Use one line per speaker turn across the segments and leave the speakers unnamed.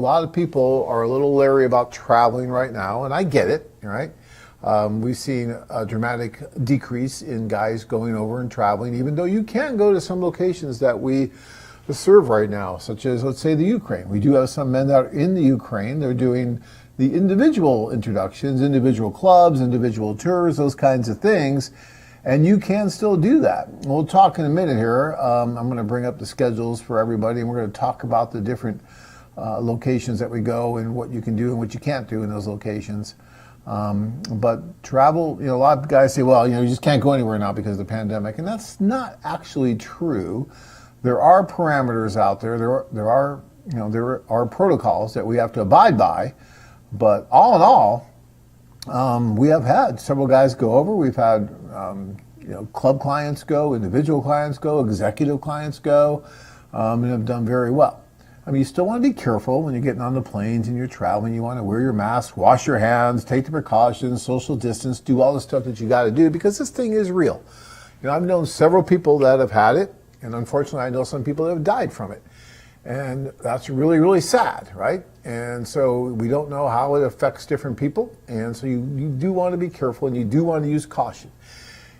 A lot of people are a little leery about traveling right now, and I get it, right? We've seen a dramatic decrease in guys going over and traveling, even though you can go to some locations that we serve right now, such as, let's say, the Ukraine. We do have some men that are in the Ukraine. They're doing the individual introductions, individual clubs, individual tours, those kinds of things, and you can still do that. We'll talk in a minute here. I'm going to bring up the schedules for everybody, and we're going to talk about the different locations that we go and what you can do and what you can't do in those locations. But travel, a lot of guys say, well, you just can't go anywhere now because of the pandemic, and that's not actually true. There are parameters out there. There are protocols that we have to abide by. But all in all, we have had several guys go over. We've had club clients go, individual clients go, executive clients go, and have done very well. I mean, you still want to be careful when you're getting on the planes and you're traveling. You want to wear your mask, wash your hands, take the precautions, social distance, do all the stuff that you got to do because this thing is real. I've known several people that have had it, and unfortunately, I know some people that have died from it. And that's really, really sad, right? And so we don't know how it affects different people. And so you do want to be careful, and you do want to use caution.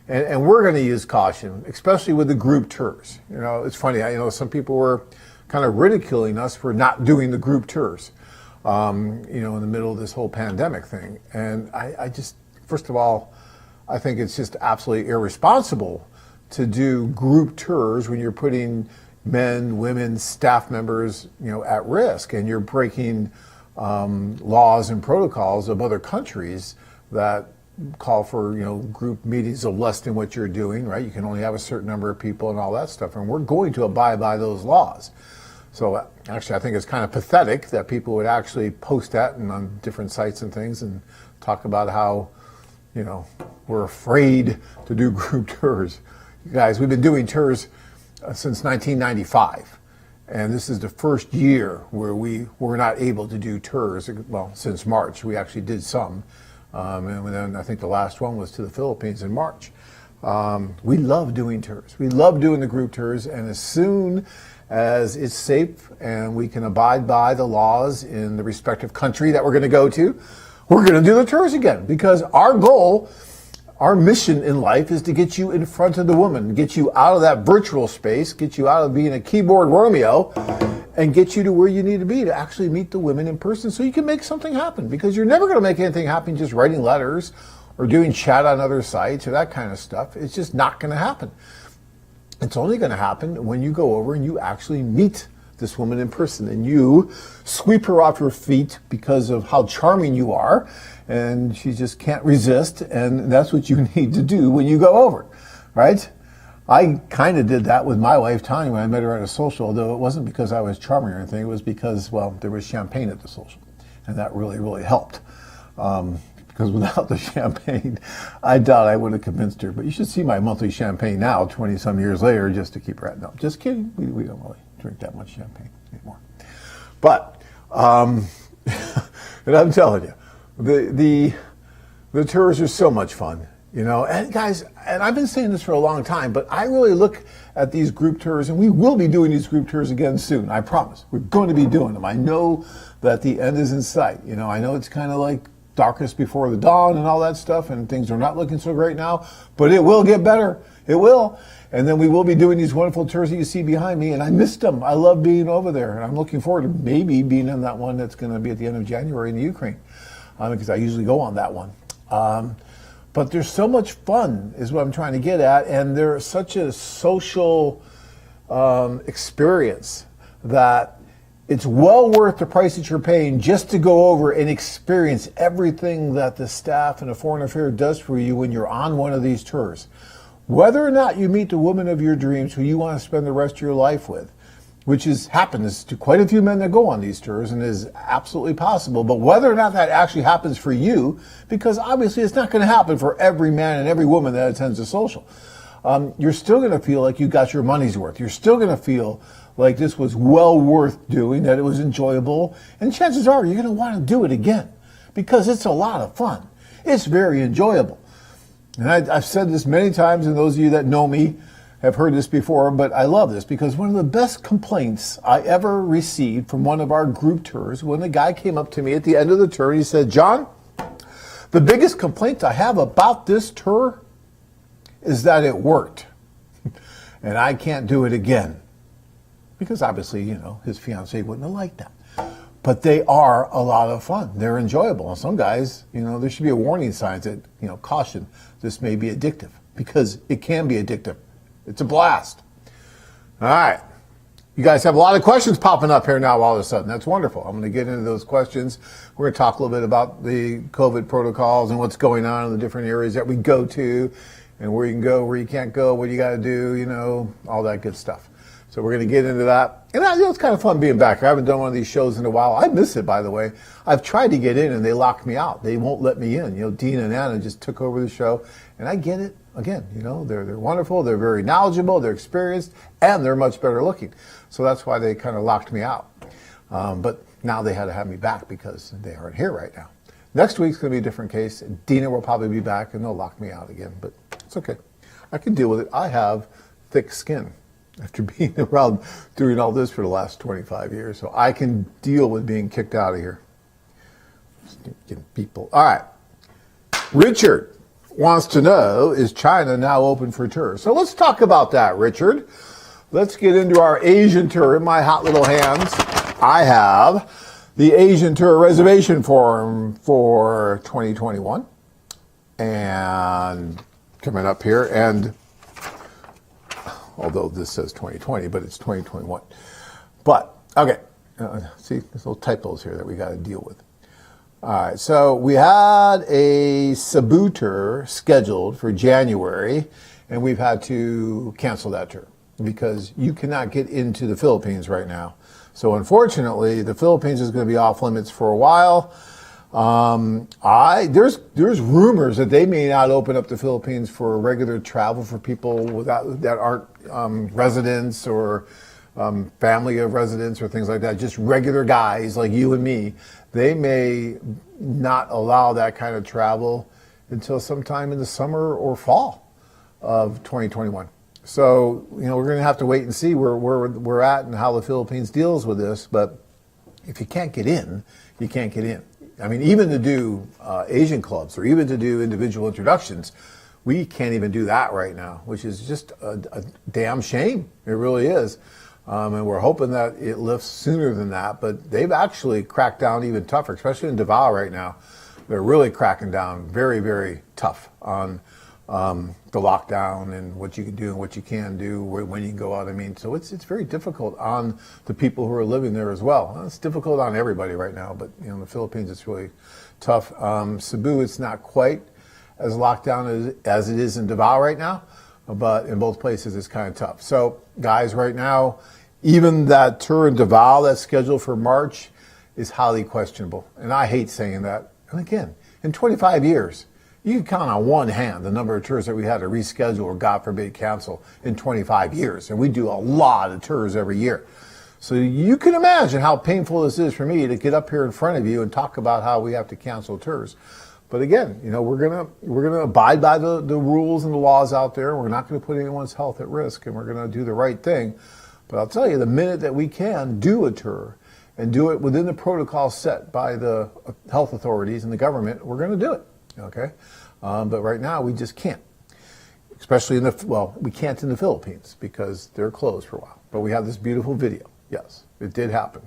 And we're going to use caution, especially with the group tours. It's funny, some people were kind of ridiculing us for not doing the group tours, in the middle of this whole pandemic thing. And I just, first of all, I think it's just absolutely irresponsible to do group tours when you're putting men, women, staff members, at risk, and you're breaking laws and protocols of other countries that call for, group meetings of less than what you're doing, right? You can only have a certain number of people and all that stuff, and we're going to abide by those laws. So actually, I think it's kind of pathetic that people would actually post that and on different sites and things and talk about how, we're afraid to do group tours. You guys, we've been doing tours since 1995, and this is the first year where we were not able to do tours. Well, since March, we actually did some, and then I think the last one was to the Philippines in March. We love doing tours. We love doing the group tours, and as soon as it's safe and we can abide by the laws in the respective country that we're going to go to, we're going to do the tours again, because our goal, our mission in life is to get you in front of the woman, get you out of that virtual space, get you out of being a keyboard Romeo, and get you to where you need to be to actually meet the women in person so you can make something happen. Because you're never going to make anything happen just writing letters or doing chat on other sites or that kind of stuff. It's just not going to happen. It's only going to happen when you go over and you actually meet this woman in person and you sweep her off your feet because of how charming you are, and she just can't resist, and that's what you need to do when you go over, right? I kind of did that with my wife, Tanya, when I met her at a social, although it wasn't because I was charming or anything. It was because, well, there was champagne at the social, and that really, really helped. Because without the champagne, I doubt I would have convinced her. But you should see my monthly champagne now, 20-some years later, just to keep her at, no, just kidding. We don't really drink that much champagne anymore. But, and I'm telling you, the tours are so much fun, and guys, and I've been saying this for a long time, but I really look at these group tours, and we will be doing these group tours again soon. I promise. We're going to be doing them. I know that the end is in sight. I know it's kind of like darkness before the dawn and all that stuff, and things are not looking so great now, but it will get better. It will. And then we will be doing these wonderful tours that you see behind me, and I missed them. I love being over there, and I'm looking forward to maybe being in that one that's going to be at the end of January in the Ukraine, because I usually go on that one. But there's so much fun is what I'm trying to get at, and there's such a social experience that it's well worth the price that you're paying just to go over and experience everything that the staff and the Foreign Affairs does for you when you're on one of these tours. Whether or not you meet the woman of your dreams who you want to spend the rest of your life with, which happens to quite a few men that go on these tours and is absolutely possible, but whether or not that actually happens for you, because obviously it's not going to happen for every man and every woman that attends a social, you're still going to feel like you got your money's worth. You're still going to feel like this was well worth doing, that it was enjoyable, and chances are you're going to want to do it again because it's a lot of fun. It's very enjoyable. And I've said this many times, and those of you that know me have heard this before, but I love this because one of the best complaints I ever received from one of our group tours, when a guy came up to me at the end of the tour, he said, John, the biggest complaint I have about this tour is that it worked and I can't do it again. Because obviously, his fiancée wouldn't have liked that. But they are a lot of fun. They're enjoyable. And some guys, there should be a warning sign that, caution, this may be addictive, because it can be addictive. It's a blast. All right. You guys have a lot of questions popping up here now all of a sudden. That's wonderful. I'm going to get into those questions. We're going to talk a little bit about the COVID protocols and what's going on in the different areas that we go to and where you can go, where you can't go, what you got to do, all that good stuff. So we're going to get into that. And it's kind of fun being back here. I haven't done one of these shows in a while. I miss it, by the way. I've tried to get in and they locked me out. They won't let me in. Dean and Anna just took over the show. And I get it. Again, they're wonderful. They're very knowledgeable. They're experienced. And they're much better looking. So that's why they kind of locked me out. But now they had to have me back because they aren't here right now. Next week's going to be a different case. Dina will probably be back and they'll lock me out again. But it's okay. I can deal with it. I have thick skin. After being around doing all this for the last 25 years. So I can deal with being kicked out of here. Getting people. All right. Richard wants to know, is China now open for tours? So let's talk about that, Richard. Let's get into our Asian tour. In my hot little hands, I have the Asian tour reservation form for 2021. And coming up here, and although this says 2020, but it's 2021. But, okay, see, there's little typos here that we got to deal with. All right, so we had a Cebu tour scheduled for January, and we've had to cancel that tour because you cannot get into the Philippines right now. So unfortunately, the Philippines is going to be off limits for a while. There's rumors that they may not open up the Philippines for regular travel for people that aren't residents or family of residents or things like that. Just regular guys like you and me. They may not allow that kind of travel until sometime in the summer or fall of 2021. So we're going to have to wait and see where we're at and how the Philippines deals with this. But if you can't get in, you can't get in. I mean, even to do Asian clubs or even to do individual introductions, we can't even do that right now, which is just a damn shame. It really is. And we're hoping that it lifts sooner than that. But they've actually cracked down even tougher, especially in Davao right now. They're really cracking down very, very tough on the lockdown and what you can do and what you can do, when you can go out. I mean, so it's very difficult on the people who are living there as well. It's difficult on everybody right now, but in the Philippines it's really tough. Cebu, it's not quite as locked down as it is in Davao right now, but in both places it's kind of tough. So guys, right now, even that tour in Davao that's scheduled for March is highly questionable. And I hate saying that. And again, in 25 years, you can count on one hand the number of tours that we had to reschedule or, God forbid, cancel in 25 years. And we do a lot of tours every year. So you can imagine how painful this is for me to get up here in front of you and talk about how we have to cancel tours. But again, we're gonna abide by the rules and the laws out there. We're not going to put anyone's health at risk, and we're going to do the right thing. But I'll tell you, the minute that we can do a tour and do it within the protocol set by the health authorities and the government, we're going to do it. Okay, but right now we just can't, especially we can't in the Philippines because they're closed for a while. But we have this beautiful video. Yes, it did happen.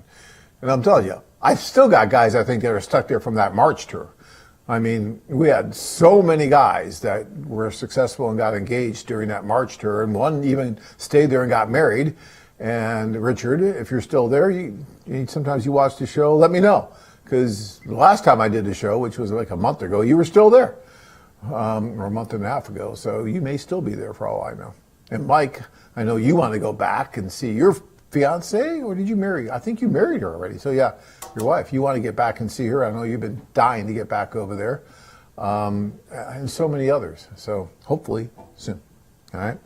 And I'm telling you, I've still got guys I think that are stuck there from that March tour. I mean, we had so many guys that were successful and got engaged during that March tour, and one even stayed there and got married. And Richard, if you're still there, sometimes you watch the show, let me know. Because the last time I did the show, which was like a month ago, you were still there, or a month and a half ago. So you may still be there for all I know. And Mike, I know you want to go back and see your fiance, or did you marry? I think you married her already. So yeah, your wife. You want to get back and see her. I know you've been dying to get back over there, and so many others. So hopefully soon. All right.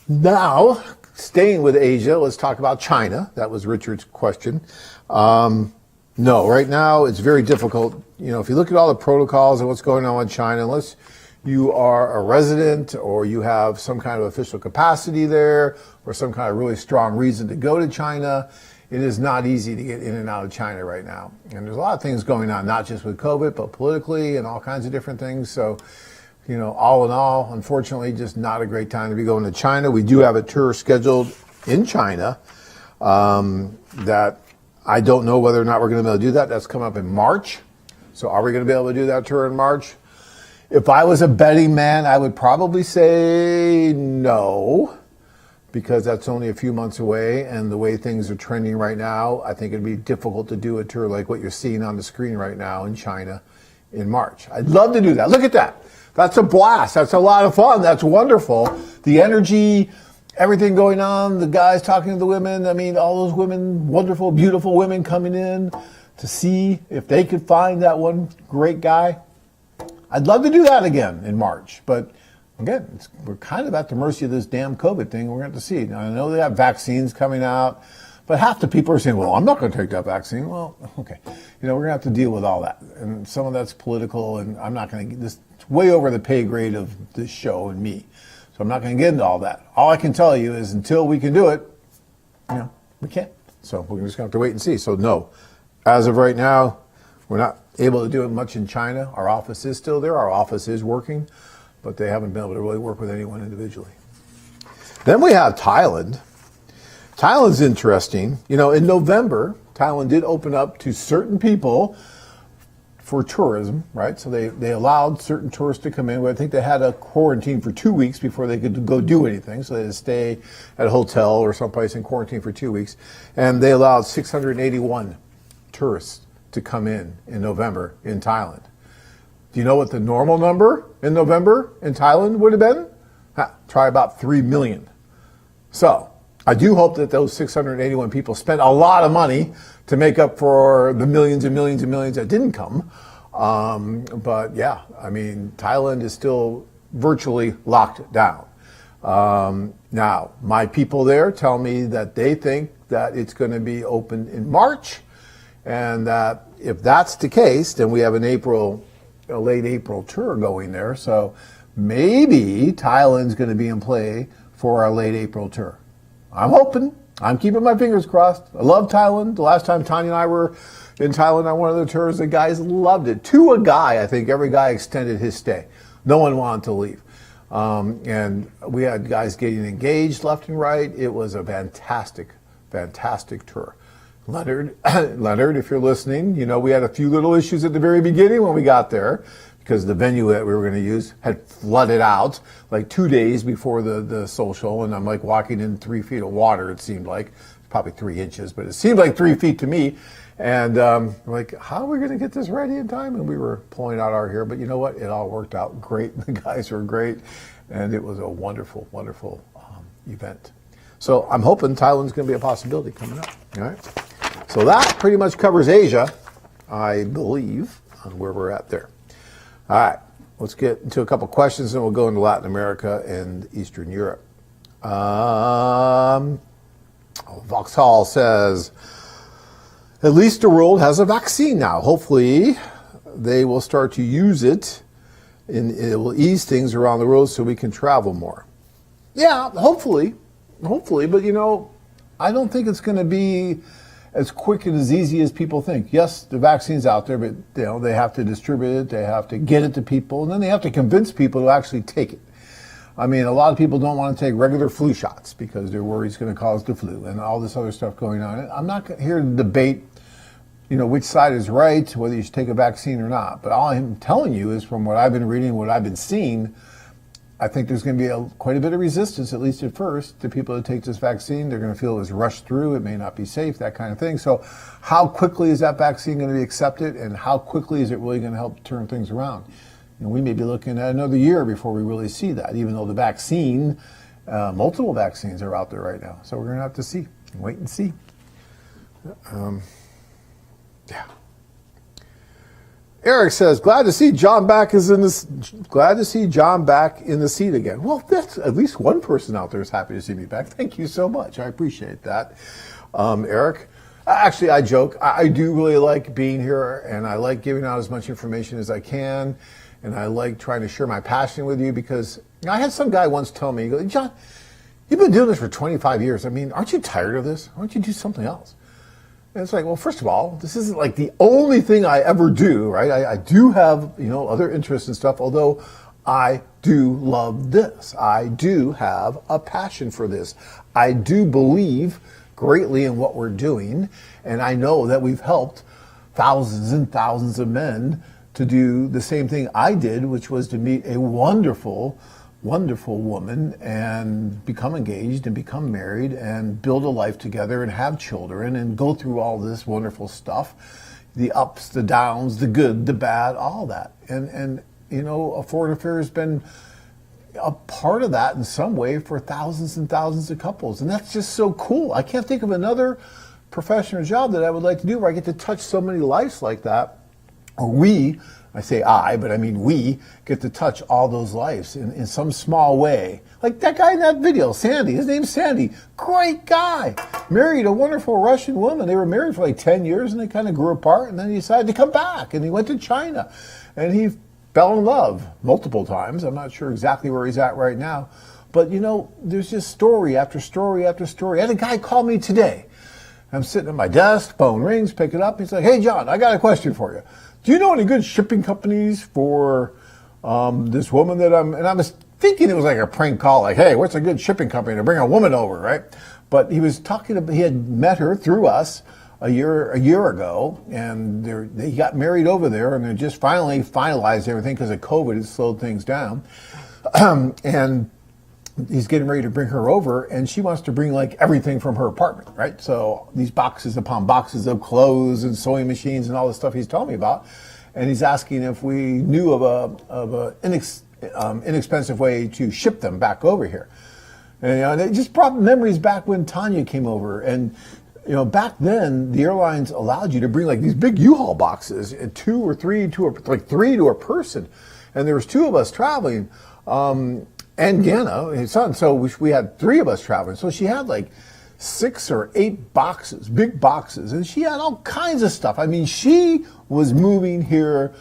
Now, staying with Asia, let's talk about China. That was Richard's question. No, right now it's very difficult. If you look at all the protocols and what's going on in China, unless you are a resident or you have some kind of official capacity there or some kind of really strong reason to go to China, it is not easy to get in and out of China right now. And there's a lot of things going on, not just with COVID, but politically and all kinds of different things. So, all in all, unfortunately, just not a great time to be going to China. We do have a tour scheduled in China that I don't know whether or not we're going to be able to do that. That's coming up in March. So are we going to be able to do that tour in March? If I was a betting man, I would probably say no, because that's only a few months away, and the way things are trending right now, I think it'd be difficult to do a tour like what you're seeing on the screen right now in China in March. I'd love to do that. Look at that. That's a blast. That's a lot of fun. That's wonderful. The energy, everything going on, the guys talking to the women. I mean, all those women, wonderful, beautiful women coming in to see if they could find that one great guy. I'd love to do that again in March, but again, we're kind of at the mercy of this damn COVID thing. We're going to see. Now, I know they have vaccines coming out, but half the people are saying, well, I'm not going to take that vaccine. Well, okay. We're going to have to deal with all that. And some of that's political, and I'm not going to get this. It's way over the pay grade of this show and me. So I'm not going to get into all that. All I can tell you is until we can do it, we can't. So we're just going to have to wait and see. So no, as of right now, we're not able to do it much in China. Our office is still there. Our office is working, but they haven't been able to really work with anyone individually. Then we have Thailand. Thailand's interesting. In November, Thailand did open up to certain people for tourism, right? So they allowed certain tourists to come in. I think they had a quarantine for 2 weeks before they could go do anything. So they had to stay at a hotel or someplace in quarantine for 2 weeks. And they allowed 681 tourists to come in November in Thailand. Do you know what the normal number in November in Thailand would have been? Try about 3 million. So I do hope that those 681 people spent a lot of money to make up for the millions and millions and millions that didn't come. But yeah, I mean, Thailand is still virtually locked down. Now, my people there tell me that they think that it's going to be open in March, and that if that's the case, then we have a late April tour going there. So maybe Thailand's going to be in play for our late April tour. I'm hoping. I'm keeping my fingers crossed. I love Thailand. The last time Tanya and I were in Thailand on one of the tours, the guys loved it. To a guy, I think every guy extended his stay. No one wanted to leave. And we had guys getting engaged left and right. It was a fantastic, fantastic tour. Leonard, if you're listening, we had a few little issues at the very beginning when we got there, because the venue that we were going to use had flooded out like 2 days before the social, and I'm like walking in 3 feet of water, it seemed like. Probably 3 inches, but it seemed like 3 feet to me. And we're like, how are we going to get this ready in time? And we were pulling out our hair, but you know what? It all worked out great. The guys were great, and it was a wonderful, wonderful event. So I'm hoping Thailand's going to be a possibility coming up. All right. So that pretty much covers Asia, I believe, on where we're at there. All right, let's get into a couple questions, and we'll go into Latin America and Eastern Europe. Vauxhall says, at least the world has a vaccine now. Hopefully, they will start to use it, and it will ease things around the world so we can travel more. Yeah, hopefully, but I don't think it's going to be as quick and as easy as people think. Yes, the vaccine's out there, but they have to distribute it, they have to get it to people, and then they have to convince people to actually take it. I mean, a lot of people don't want to take regular flu shots because they're worried it's going to cause the flu and all this other stuff going on. I'm not here to debate, which side is right, whether you should take a vaccine or not. But all I'm telling you is from what I've been reading, what I've been seeing, I think there's going to be quite a bit of resistance, at least at first, to people to take this vaccine. They're going to feel it's rushed through. It may not be safe, that kind of thing. So how quickly is that vaccine going to be accepted, and how quickly is it really going to help turn things around? We may be looking at another year before we really see that, even though the vaccine, multiple vaccines are out there right now. So we're going to have to see, wait and see. Yeah. Eric says, glad to see John back in the seat again. Well, that's at least one person out there is happy to see me back. Thank you so much. I appreciate that. Eric, actually, I joke. I do really like being here, and I like giving out as much information as I can. and I like trying to share my passion with you because I had some guy once tell me, he goes, John, you've been doing this for 25 years. I mean, aren't you tired of this? Why don't you do something else? And it's like, well, first of all, this isn't like the only thing I ever do, right? I do have, other interests and stuff, although I do love this. I do have a passion for this. I do believe greatly in what we're doing, and I know that we've helped thousands and thousands of men to do the same thing I did, which was to meet a wonderful, wonderful woman and become engaged and become married and build a life together and have children and go through all this wonderful stuff, the ups, the downs, the good, the bad, all that. And a foreign affair has been a part of that in some way for thousands and thousands of couples. And that's just so cool. I can't think of another professional job that I would like to do where I get to touch so many lives like that. Or I say I, but I mean we get to touch all those lives in some small way. Like that guy in that video, Sandy, his name's Sandy. Great guy. Married a wonderful Russian woman. They were married for like 10 years and they kind of grew apart, and then he decided to come back and he went to China and he fell in love multiple times. I'm not sure exactly where he's at right now. But there's just story after story after story. I had a guy call me today. I'm sitting at my desk, phone rings, pick it up. He's like, hey, John, I got a question for you. Do you know any good shipping companies for this woman that and I was thinking it was like a prank call, like, hey, what's a good shipping company to bring a woman over, right? But he was talking about, he had met her through us a year ago, and they got married over there, and they just finally finalized everything because of COVID. It slowed things down. And he's getting ready to bring her over, and she wants to bring like everything from her apartment, right? So these boxes upon boxes of clothes and sewing machines and all the stuff he's telling me about. And he's asking if we knew of a inexpensive way to ship them back over here. And it just brought memories back when Tanya came over. And back then, the airlines allowed you to bring like these big U-Haul boxes, and two or three to a person. And there was two of us traveling, and Ganna, his son. So we had three of us traveling. So she had like 6 or 8 boxes, big boxes, and she had all kinds of stuff. I mean, she was moving here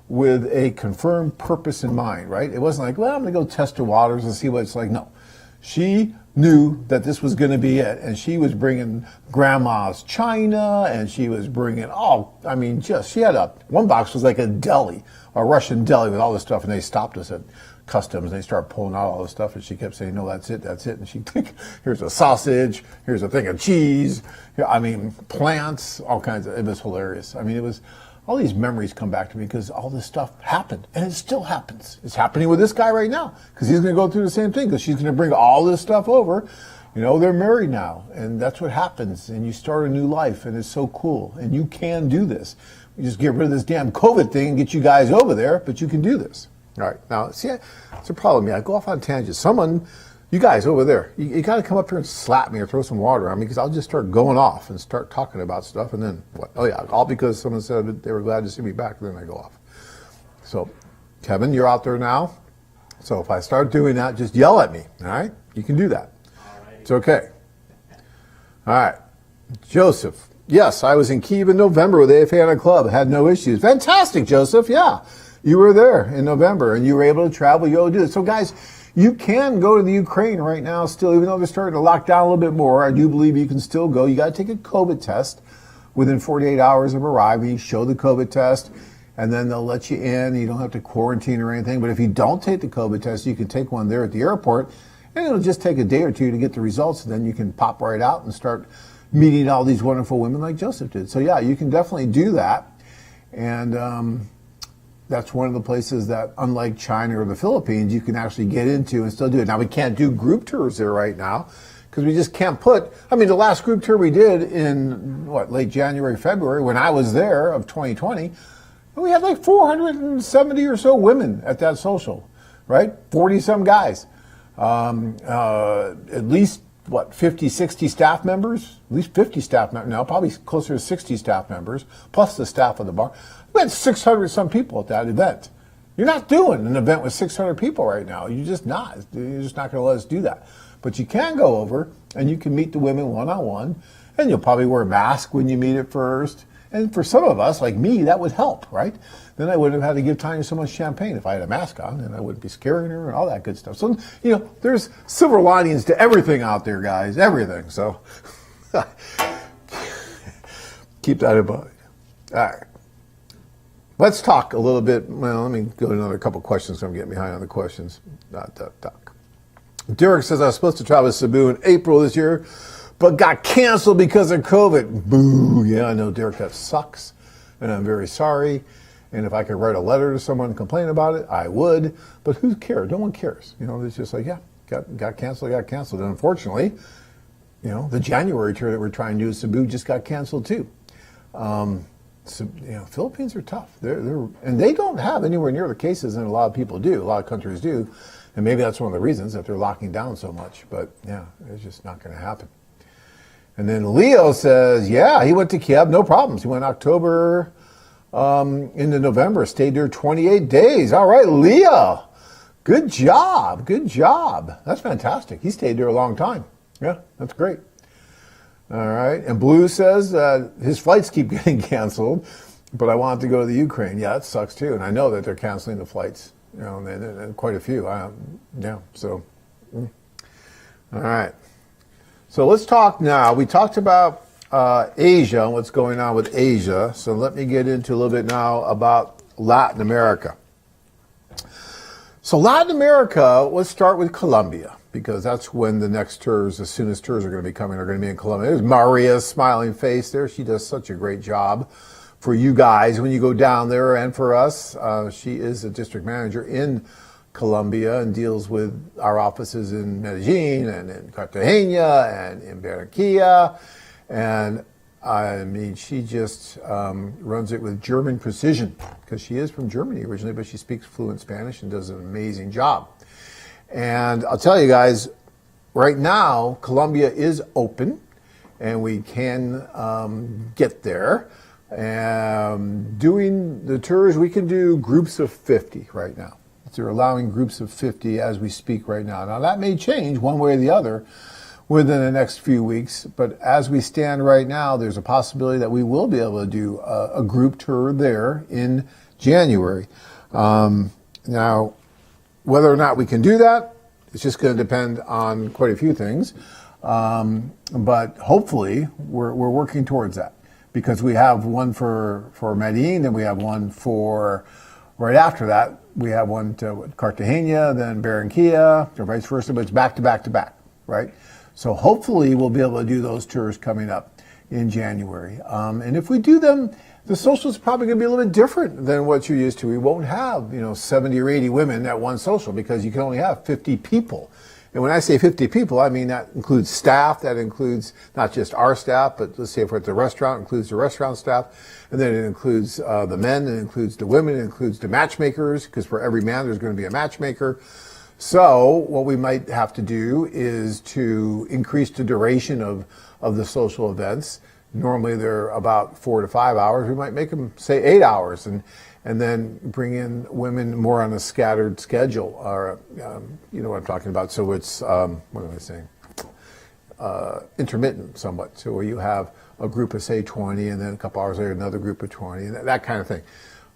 with a confirmed purpose in mind, right? It wasn't like, well, I'm going to go test the waters and see what it's like. No. She knew that this was going to be it, and she was bringing grandma's china, and she was bringing she had one box was like a deli, a Russian deli with all this stuff, and they stopped us at customs, and they started pulling out all this stuff, and she kept saying, no, that's it, and she'd think, here's a sausage, here's a thing of cheese, plants, all kinds of, it was hilarious. It was, all these memories come back to me because all this stuff happened, and it still happens. It's happening with this guy right now because he's going to go through the same thing because she's going to bring all this stuff over. They're married now, and that's what happens, and you start a new life, and it's so cool, and you can do this. You just get rid of this damn COVID thing and get you guys over there, but you can do this. All right, now, see, it's a problem. I go off on tangents. You guys over there, you got to come up here and slap me or throw some water on me because I'll just start going off and start talking about stuff, and then what? Oh yeah, all because someone said they were glad to see me back, and then I go off. So, Kevin, you're out there now. So if I start doing that, just yell at me, all right? You can do that. Alrighty. It's okay. All right. Joseph, yes, I was in Kyiv in November with AFA on a club. Had no issues. Fantastic, Joseph, yeah. You were there in November, and you were able to travel. You able to do it. So, guys, you can go to the Ukraine right now still, even though they're starting to lock down a little bit more. I do believe you can still go. You got to take a COVID test within 48 hours of arriving. Show the COVID test, and then they'll let you in. You don't have to quarantine or anything. But if you don't take the COVID test, you can take one there at the airport, and it'll just take a day or two to get the results. And then you can pop right out and start meeting all these wonderful women like Joseph did. So, yeah, you can definitely do that. And that's one of the places that, unlike China or the Philippines, you can actually get into and still do it. Now, we can't do group tours there right now because we just can't the last group tour we did in, late January, February, when I was there of 2020, we had like 470 or so women at that social, right? 40-some guys. At least, 50, 60 staff members? At least 50 staff members. No, probably closer to 60 staff members, plus the staff of the bar. We had 600-some people at that event. You're not doing an event with 600 people right now. You're just not. You're just not going to let us do that. But you can go over, and you can meet the women one-on-one, and you'll probably wear a mask when you meet at first. And for some of us, like me, that would help, right? Then I wouldn't have had to give Tanya so much champagne if I had a mask on, and I wouldn't be scaring her and all that good stuff. So, there's silver linings to everything out there, guys, everything. So keep that in mind. All right. Let's talk a little bit. Well, let me go to another couple questions. I'm getting behind on the questions. Derek says, I was supposed to travel to Cebu in April this year, but got canceled because of COVID. Boo. Yeah, I know, Derek, that sucks. And I'm very sorry. And if I could write a letter to someone and complain about it, I would. But who cares? No one cares. It's just like, yeah, got canceled. And unfortunately, the January tour that we're trying to do in Cebu just got canceled too. So, Philippines are tough. And they don't have anywhere near the cases that a lot of people do. A lot of countries do. And maybe that's one of the reasons that they're locking down so much. But yeah, it's just not going to happen. And then Leo says, yeah, he went to Kiev, no problems. He went October into November, stayed there 28 days. All right, Leo, good job. That's fantastic. He stayed there a long time. Yeah, that's great. All right, and Blue says his flights keep getting canceled, but I want to go to the Ukraine. Yeah, that sucks too. And I know that they're canceling the flights, and quite a few. So, all right. So let's talk now. We talked about Asia and what's going on with Asia. So let me get into a little bit now about Latin America. So Latin America, let's start with Colombia, because that's when the next tours, as soon as tours are going to be coming, are going to be in Colombia. There's Maria's smiling face there. She does such a great job for you guys when you go down there, and for us. She is a district manager in Colombia and deals with our offices in Medellin and in Cartagena and in Barranquilla. And I mean, she just runs it with German precision, because she is from Germany originally, but she speaks fluent Spanish and does an amazing job. And I'll tell you guys, right now, Colombia is open and we can get there. And doing the tours, we can do groups of 50 right now. They're allowing groups of 50 as we speak right now. Now, that may change one way or the other within the next few weeks, but as we stand right now, there's a possibility that we will be able to do a group tour there in January. Now, whether or not we can do that, it's just going to depend on quite a few things. But hopefully, we're working towards that, because we have one for Medellin, and we have one for, right after that, we have one to Cartagena, then Barranquilla, or vice versa, but it's back to back to back, right? So hopefully we'll be able to do those tours coming up in January. And if we do them, the social is probably going to be a little bit different than what you're used to. We won't have, 70 or 80 women at one social, because you can only have 50 people. And when I say 50 people, I mean that includes staff, that includes not just our staff, but let's say if we're at the restaurant, it includes the restaurant staff, and then it includes the men, it includes the women, it includes the matchmakers, because for every man there's going to be a matchmaker. So what we might have to do is to increase the duration of the social events. Normally they're about 4 to 5 hours. We might make them, say, 8 hours, and then bring in women more on a scattered schedule, or you know what I'm talking about. So it's, what am I saying? Intermittent somewhat. So where you have a group of, say, 20, and then a couple hours later another group of 20, and that kind of thing.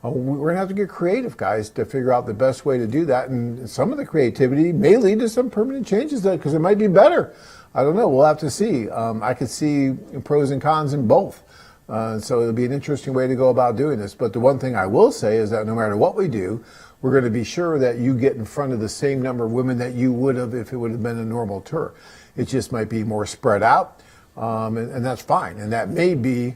We're going to have to get creative, guys, to figure out the best way to do that. And some of the creativity may lead to some permanent changes, because it might be better. I don't know. We'll have to see. I could see pros and cons in both. So it'll be an interesting way to go about doing this. But the one thing I will say is that no matter what we do, we're going to be sure that you get in front of the same number of women that you would have if it would have been a normal tour. It just might be more spread out, and that's fine. And that may be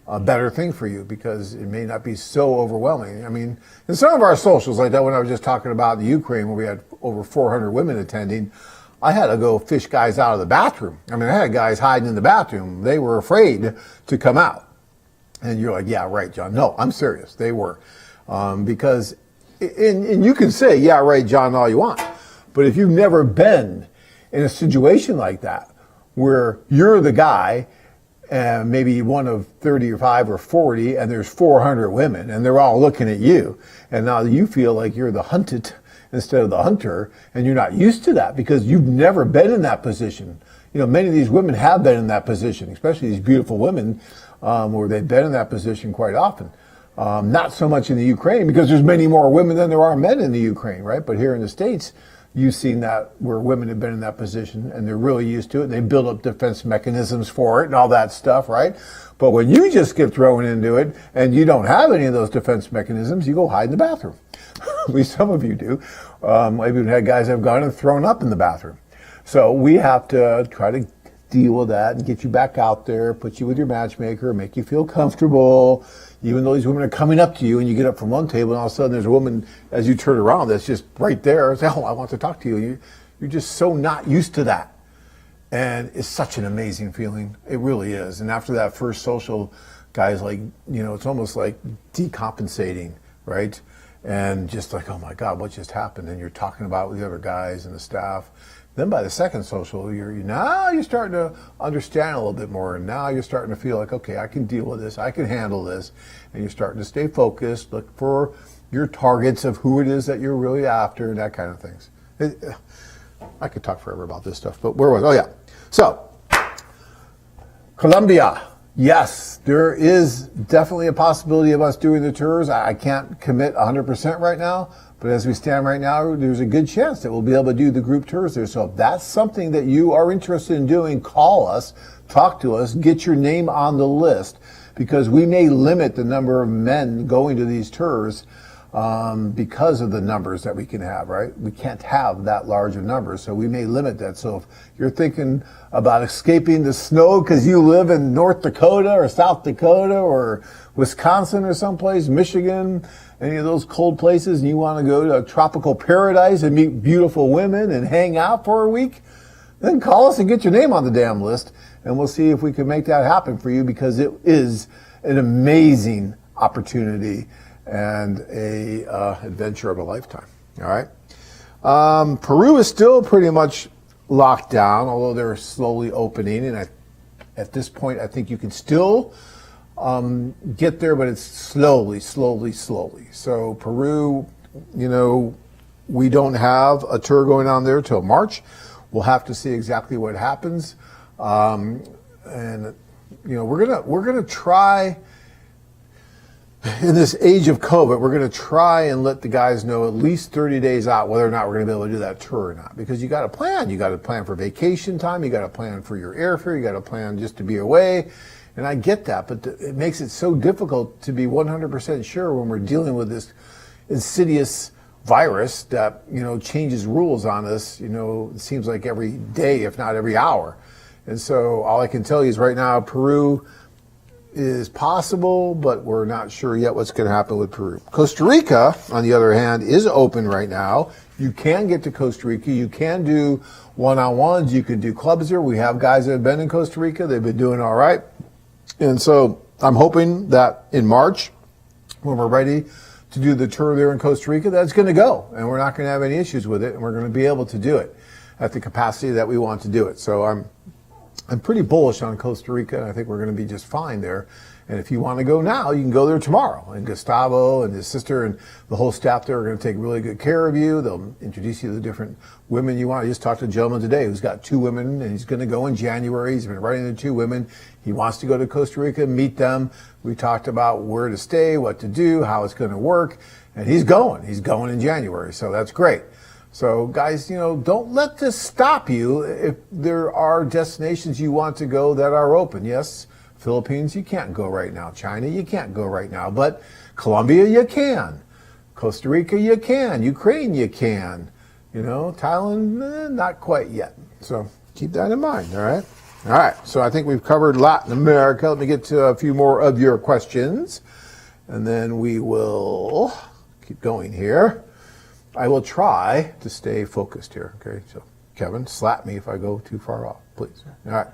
a better thing for you, because it may not be so overwhelming. I mean, in some of our socials, like that one I was just talking about in the Ukraine, where we had over 400 women attending, I had to go fish guys out of the bathroom. I mean, I had guys hiding in the bathroom. They were afraid to come out. And you're like, yeah, right, John. No, I'm serious. They were. Because, and you can say, yeah, right, John, all you want. But if you've never been in a situation like that, where you're the guy, and maybe one of 35 or 40, and there's 400 women, and they're all looking at you, and now you feel like you're the hunted instead of the hunter, and you're not used to that because you've never been in that position. many of these women have been in that position, especially these beautiful women, where they've been in that position quite often. Not so much in the Ukraine, because there's many more women than there are men in the Ukraine, right? But here in the States, you've seen that where women have been in that position and they're really used to it and they build up defense mechanisms for it and all that stuff, right? But when you just get thrown into it and you don't have any of those defense mechanisms, you go hide in the bathroom. At least some of you do. I've even had guys that have gone and thrown up in the bathroom. So we have to try to deal with that and get you back out there, put you with your matchmaker, make you feel comfortable, even though these women are coming up to you and you get up from one table and all of a sudden there's a woman, as you turn around, that's just right there. Say, oh, I want to talk to you. You're just so not used to that. And it's such an amazing feeling. It really is. And after that first social, guys, like, it's almost like decompensating, right? And just like, oh my God, what just happened? And you're talking about with the other guys and the staff. Then by the second social, you're starting to understand a little bit more. And now you're starting to feel like, okay, I can deal with this. I can handle this. And you're starting to stay focused, look for your targets of who it is that you're really after and that kind of things. I could talk forever about this stuff, but where was I? Oh yeah. So, Colombia. Yes, there is definitely a possibility of us doing the tours. I can't commit 100% right now, but as we stand right now, there's a good chance that we'll be able to do the group tours there. So if that's something that you are interested in doing, call us, talk to us, get your name on the list, because we may limit the number of men going to these tours because of the numbers that we can have, right? We can't have that large of numbers, so we may limit that. So if you're thinking about escaping the snow because you live in North Dakota or South Dakota or Wisconsin or someplace, Michigan, any of those cold places, and you want to go to a tropical paradise and meet beautiful women and hang out for a week, then call us and get your name on the damn list, and we'll see if we can make that happen for you, because it is an amazing opportunity and a adventure of a lifetime. All right. Peru is still pretty much locked down, although they're slowly opening. And at this point, I think you can still get there, but it's slowly. So Peru, we don't have a tour going on there till March. We'll have to see exactly what happens. And we're gonna try. In this age of COVID, we're going to try and let the guys know at least 30 days out whether or not we're going to be able to do that tour or not. Because you got to plan. You got to plan for vacation time. You got to plan for your airfare. You got to plan just to be away. And I get that, but it makes it so difficult to be 100% sure when we're dealing with this insidious virus that, changes rules on us, it seems like every day, if not every hour. And so all I can tell you is right now, Peru is possible, but we're not sure yet what's going to happen with Peru. Costa Rica, on the other hand, is open right now. You can get to Costa Rica. You can do one-on-ones. You can do clubs there. We have guys that have been in Costa Rica. They've been doing all right. And so I'm hoping that in March, when we're ready to do the tour there in Costa Rica, that's going to go. And we're not going to have any issues with it. And we're going to be able to do it at the capacity that we want to do it. So I'm pretty bullish on Costa Rica, and I think we're going to be just fine there. And if you want to go now, you can go there tomorrow. And Gustavo and his sister and the whole staff there are going to take really good care of you. They'll introduce you to the different women you want. I just talked to a gentleman today who's got 2 women, and he's going to go in January. He's been writing to 2 women. He wants to go to Costa Rica, meet them. We talked about where to stay, what to do, how it's going to work. And he's going. He's going in January, so that's great. So guys, don't let this stop you if there are destinations you want to go that are open. Yes, Philippines, you can't go right now. China, you can't go right now. But Colombia, you can. Costa Rica, you can. Ukraine, you can. Thailand, not quite yet. So keep that in mind, all right? All right, so I think we've covered Latin America. Let me get to a few more of your questions, and then we will keep going here. I will try to stay focused here, okay? So, Kevin, slap me if I go too far off, please. All right.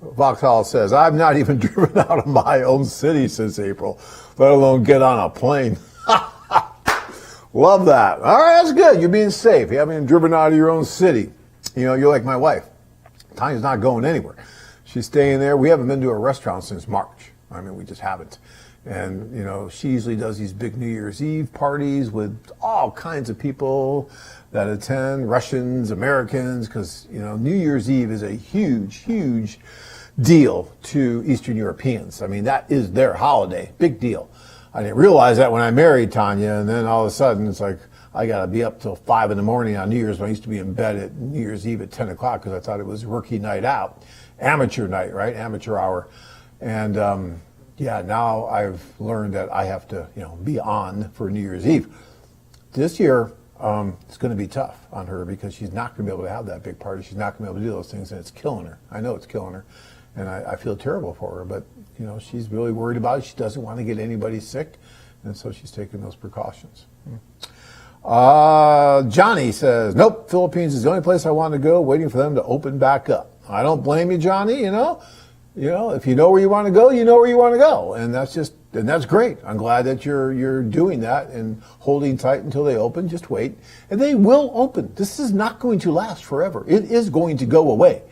Vauxhall says, I've not even driven out of my own city since April, let alone get on a plane. Love that. All right, that's good. You're being safe. You haven't even driven out of your own city. You're like my wife. Tanya's not going anywhere. She's staying there. We haven't been to a restaurant since March. I mean, we just haven't. And, you know, she usually does these big New Year's Eve parties with all kinds of people that attend, Russians, Americans, because, you know, New Year's Eve is a huge, huge deal to Eastern Europeans. I mean, that is their holiday, big deal. I didn't realize that when I married Tanya, and then all of a sudden it's like, I got to be up till 5 in the morning on New Year's when I used to be in bed at New Year's Eve at 10 o'clock because I thought it was rookie night out, amateur night, right? Amateur hour. And, yeah, now I've learned that I have to, you know, be on for New Year's Eve. This year, it's going to be tough on her because she's not going to be able to have that big party. She's not going to be able to do those things, and it's killing her. I know it's killing her, and I feel terrible for her. But, you know, she's really worried about it. She doesn't want to get anybody sick, and so she's taking those precautions. Johnny says, nope, Philippines is the only place I want to go, waiting for them to open back up. I don't blame you, Johnny, you know. You know, if you know where you want to go, you know where you want to go. And that's great. I'm glad that you're doing that and holding tight until they open. Just wait. And they will open. This is not going to last forever. It is going to go away,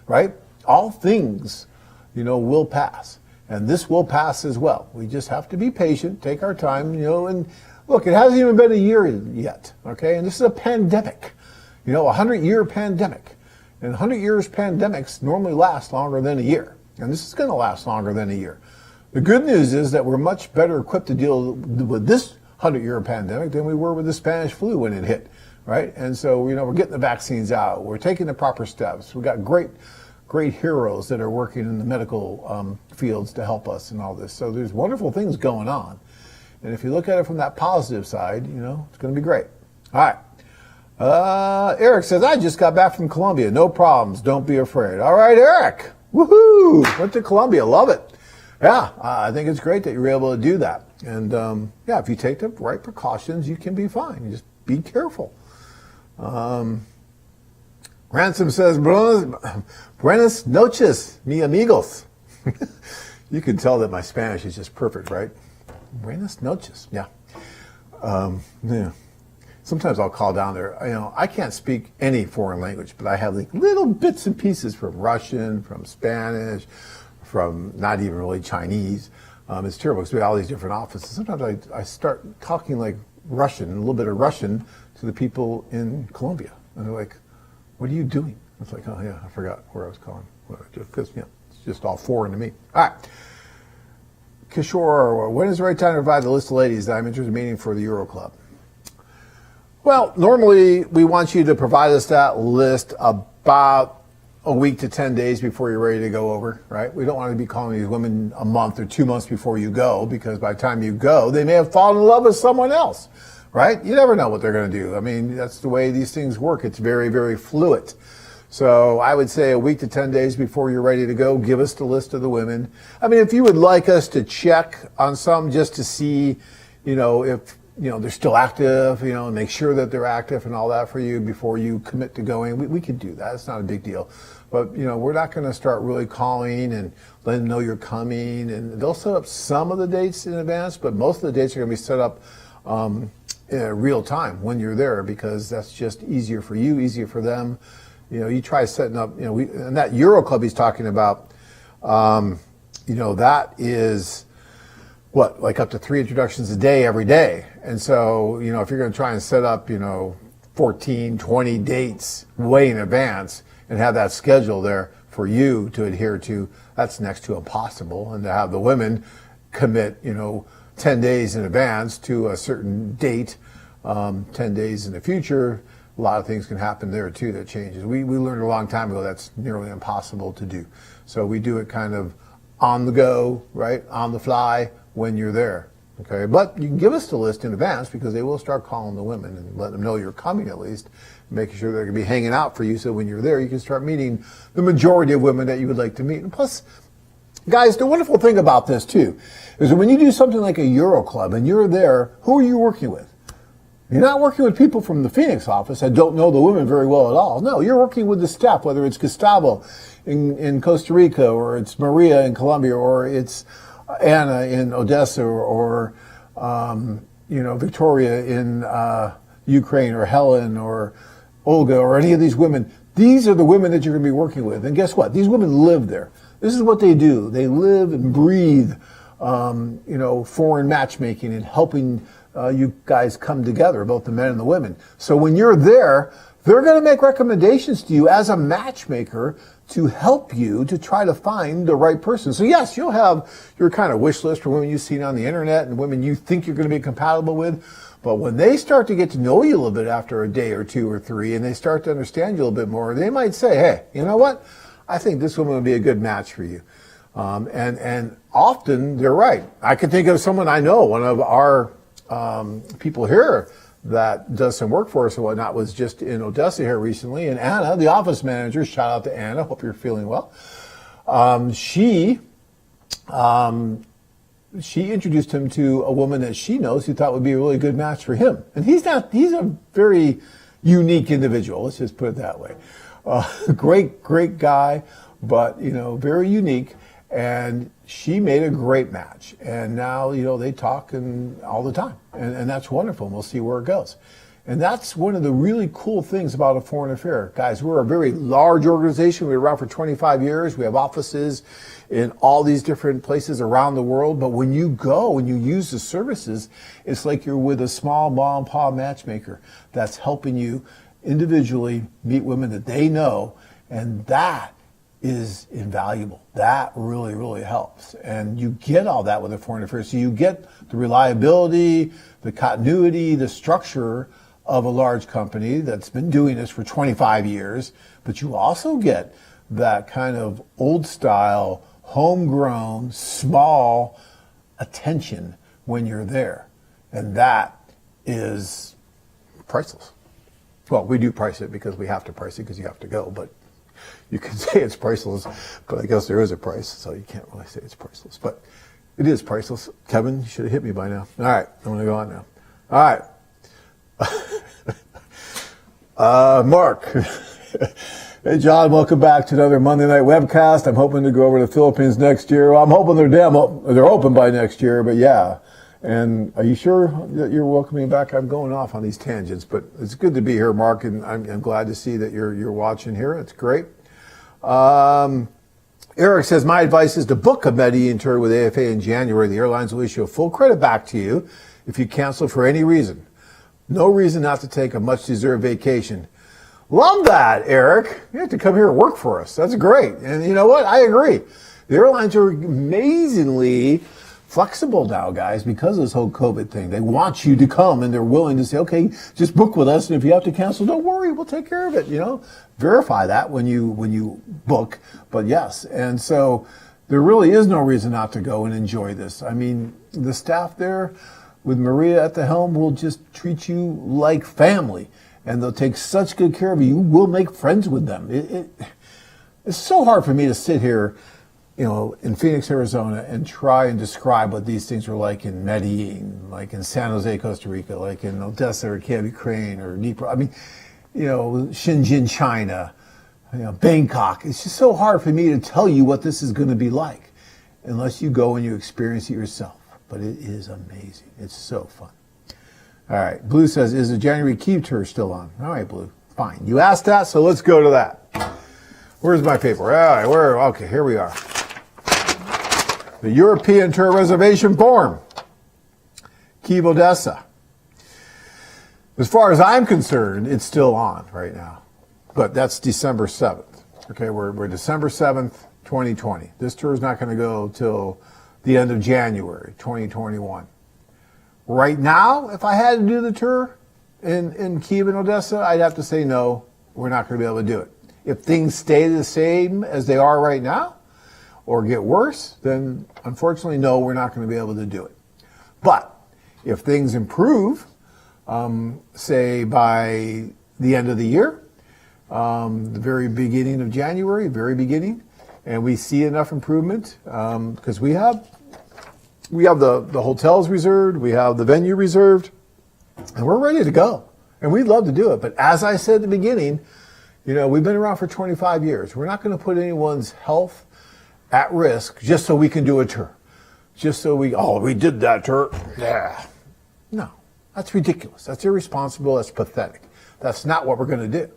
right? All things, you know, will pass. And this will pass as well. We just have to be patient, take our time, you know, and look, it hasn't even been a year yet, okay? And this is a pandemic, you know, a 100-year pandemic. And 100 years pandemics normally last longer than a year. And this is going to last longer than a year. The good news is that we're much better equipped to deal with this 100-year pandemic than we were with the Spanish flu when it hit, right? And so, you know, we're getting the vaccines out. We're taking the proper steps. We've got great heroes that are working in the medical fields to help us and all this. So there's wonderful things going on. And if you look at it from that positive side, you know, it's going to be great. All right. Eric says, I just got back from Colombia. No problems. Don't be afraid. All right, Eric. Woohoo! Went to Colombia. Love it. Yeah, I think it's great that you're able to do that. And, yeah, if you take the right precautions, you can be fine. You just be careful. Ransom says, Buenas noches, mi amigos. You can tell that my Spanish is just perfect, right? Buenas noches. Yeah. Yeah. Sometimes I'll call down there. You know, I can't speak any foreign language, but I have like little bits and pieces from Russian, from Spanish, from not even really Chinese. It's terrible because we have all these different offices. Sometimes I start talking like Russian, a little bit of Russian to the people in Colombia. And they're like, what are you doing? It's like, oh yeah, I forgot where I was calling. Because, you know, it's just all foreign to me. All right. Kishore, when is the right time to provide the list of ladies that I'm interested in meeting for the Euro Club? Well, normally we want you to provide us that list about a week to 10 days before you're ready to go over, right? We don't want to be calling these women a month or 2 months before you go, because by the time you go, they may have fallen in love with someone else, right? You never know what they're going to do. I mean, that's the way these things work. It's very, very fluid. So I would say a week to 10 days before you're ready to go, give us the list of the women. I mean, if you would like us to check on some just to see, you know, if, you know, they're still active, you know, and make sure that they're active and all that for you before you commit to going, we could do that. It's not a big deal. But, you know, we're not going to start really calling and letting them know you're coming. And they'll set up some of the dates in advance, but most of the dates are going to be set up in real time when you're there, because that's just easier for you, easier for them. You know, you try setting up, you know, and that Euro Club he's talking about, you know, that is what, like up to 3 introductions a day every day. And so, you know, if you're going to try and set up, you know, 14, 20 dates way in advance and have that schedule there for you to adhere to, that's next to impossible. And to have the women commit, you know, 10 days in advance to a certain date, 10 days in the future, a lot of things can happen there too that changes. We learned a long time ago that's nearly impossible to do. So we do it kind of on the go, right, on the fly when you're there. Okay, but you can give us the list in advance, because they will start calling the women and let them know you're coming, at least, making sure they're going to be hanging out for you, so when you're there you can start meeting the majority of women that you would like to meet. And plus, guys, the wonderful thing about this too is that when you do something like a Euro Club and you're there, who are you working with? You're not working with people from the Phoenix office that don't know the women very well at all. No, you're working with the staff, whether it's Gustavo in Costa Rica, or it's Maria in Colombia, or it's Anna in Odessa, or you know, Victoria in Ukraine, or Helen, or Olga, or any of these women. These are the women that you're going to be working with. And guess what? These women live there. This is what they do. They live and breathe, foreign matchmaking and helping you guys come together, both the men and the women. So when you're there, they're going to make recommendations to you as a matchmaker to help you to try to find the right person. So yes, you'll have your kind of wish list for women you've seen on the internet and women you think you're going to be compatible with. But when they start to get to know you a little bit after a day or two or three, and they start to understand you a little bit more, they might say, hey, you know what? I think this woman would be a good match for you. And often they're right. I can think of someone I know, one of our people here that does some work for us and whatnot, was just in Odessa here recently. And Anna, the office manager, shout out to Anna, hope you're feeling well. She introduced him to a woman that she knows who thought would be a really good match for him. And he's a very unique individual, let's just put it that way. Great guy, but, very unique. And she made a great match. And now, they talk all the time. And that's wonderful. And we'll see where it goes. And that's one of the really cool things about a foreign affair. Guys, we're a very large organization. We're around for 25 years. We have offices in all these different places around the world. But when you go and you use the services, it's like you're with a small mom and pop matchmaker that's helping you individually meet women that they know. And that is invaluable. That really, really helps. And you get all that with a foreign affair. So you get the reliability, the continuity, the structure of a large company that's been doing this for 25 years, but you also get that kind of old style, homegrown, small attention when you're there. And that is priceless. Well, we do price it because we have to price it because you have to go, but you can say it's priceless, but I guess there is a price, so you can't really say it's priceless. But it is priceless. Kevin, you should have hit me by now. All right, I'm going to go on now. All right. Mark. Hey, John, welcome back to another Monday night webcast. I'm hoping to go over to the Philippines next year. Well, I'm hoping they're open by next year, but yeah. And are you sure that you're welcoming back? I'm going off on these tangents, but it's good to be here, Mark, and I'm glad to see that you're watching here. It's great. Eric says, my advice is to book a Medellin tour with AFA in January. The airlines will issue a full credit back to you if you cancel for any reason. No reason not to take a much-deserved vacation. Love that, Eric. You have to come here and work for us. That's great. And you know what? I agree. The airlines are amazingly flexible now, guys, because of this whole COVID thing. They want you to come, and they're willing to say, okay, just book with us, and if you have to cancel, don't worry, we'll take care of it, Verify that when you book, but yes. And so there really is no reason not to go and enjoy this. I mean, the staff there with Maria at the helm will just treat you like family, and they'll take such good care of you. You will make friends with them. It's so hard for me to sit here in Phoenix, Arizona, and try and describe what these things were like in Medellin, like in San Jose, Costa Rica, like in Odessa or Kiev, Ukraine, or Dnipro. I mean, Shenzhen, China, Bangkok. It's just so hard for me to tell you what this is going to be like unless you go and you experience it yourself. But it is amazing. It's so fun. All right. Blue says, is the January Kyiv tour still on? All right, Blue. Fine. You asked that, so let's go to that. Where's my paper? All right. Okay, here we are. The European tour reservation form. Kyiv, Odessa. As far as I'm concerned, it's still on right now. But that's December 7th. Okay, we're December 7th, 2020. This tour is not going to go till the end of January, 2021. Right now, if I had to do the tour in Kyiv and Odessa, I'd have to say no, we're not going to be able to do it. If things stay the same as they are right now, or get worse, then unfortunately, no, we're not going to be able to do it. But if things improve, say by the end of the year, the very beginning of January, and we see enough improvement, because we have the hotels reserved, we have the venue reserved, and we're ready to go. And we'd love to do it. But as I said at the beginning, we've been around for 25 years. We're not going to put anyone's health at risk just so we can do a tour. Just so we did that tour. Yeah. No, that's ridiculous. That's irresponsible. That's pathetic. That's not what we're going to do.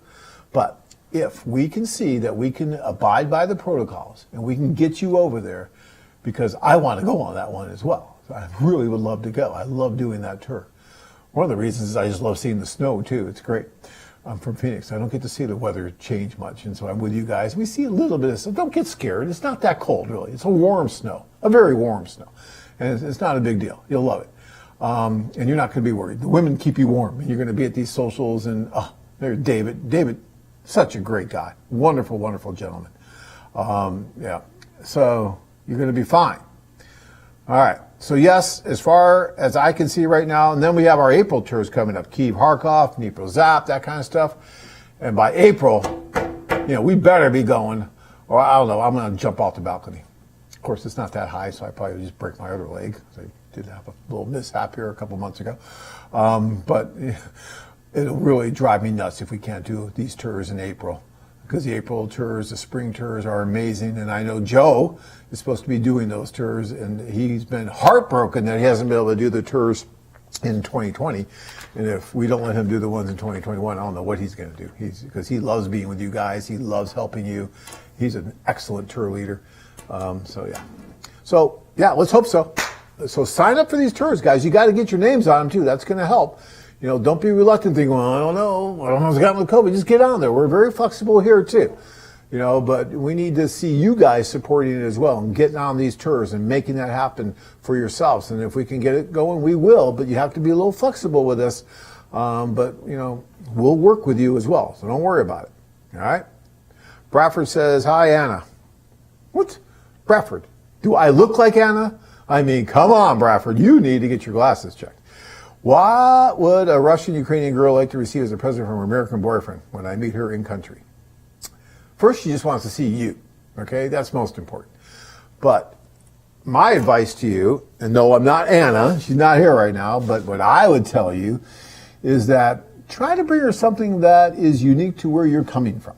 But if we can see that we can abide by the protocols and we can get you over there, because I want to go on that one as well. So I really would love to go. I love doing that tour. One of the reasons is I just love seeing the snow too. It's great. I'm from Phoenix. I don't get to see the weather change much, and so I'm with you guys. We see a little bit of snow. Don't get scared. It's not that cold, really. It's a warm snow, a very warm snow, and it's not a big deal. You'll love it, and you're not going to be worried. The women keep you warm, and you're going to be at these socials, and there's David. David, such a great guy, wonderful, wonderful gentleman. Yeah, so you're going to be fine. All right. So yes, as far as I can see right now, and then we have our April tours coming up, Kiev, Kharkov, Dnipro, Zap, that kind of stuff. And by April, we better be going, or I don't know, I'm going to jump off the balcony. Of course, it's not that high, so I probably would just break my other leg. I did have a little mishap here a couple months ago. But it'll really drive me nuts if we can't do these tours in April. Because the April tours, the spring tours are amazing. And I know Joe is supposed to be doing those tours, and he's been heartbroken that he hasn't been able to do the tours in 2020. And if we don't let him do the ones in 2021, I don't know what he's going to do. Because he loves being with you guys. He loves helping you. He's an excellent tour leader. So let's hope so. So sign up for these tours, guys. You got to get your names on them too. That's going to help. Don't be reluctant thinking, well, I don't know what's gotten with COVID. Just get on there. We're very flexible here too. But we need to see you guys supporting it as well and getting on these tours and making that happen for yourselves. And if we can get it going, we will, but you have to be a little flexible with this. But we'll work with you as well. So don't worry about it. All right. Bradford says, hi, Anna. What? Bradford, do I look like Anna? I mean, come on, Bradford. You need to get your glasses checked. What would a Russian-Ukrainian girl like to receive as a present from her American boyfriend when I meet her in country? First, she just wants to see you, okay? That's most important. But my advice to you, and no, I'm not Anna, she's not here right now, but what I would tell you is that try to bring her something that is unique to where you're coming from,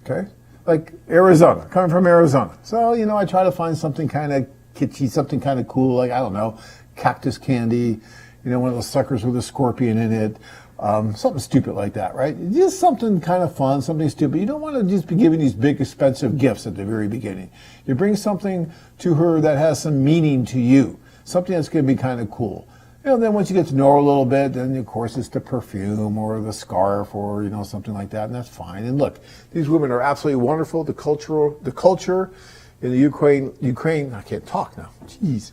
okay? Like Arizona, coming from Arizona. So, I try to find something kind of kitschy, something kind of cool, like, I don't know, cactus candy, one of those suckers with a scorpion in it, something stupid like that, right? Just something kind of fun, something stupid. You don't want to just be giving these big, expensive gifts at the very beginning. You bring something to her that has some meaning to you, something that's going to be kind of cool. Then once you get to know her a little bit, then of course it's the perfume or the scarf or, something like that, and that's fine. And look, these women are absolutely wonderful. The culture in the Ukraine, I can't talk now, jeez.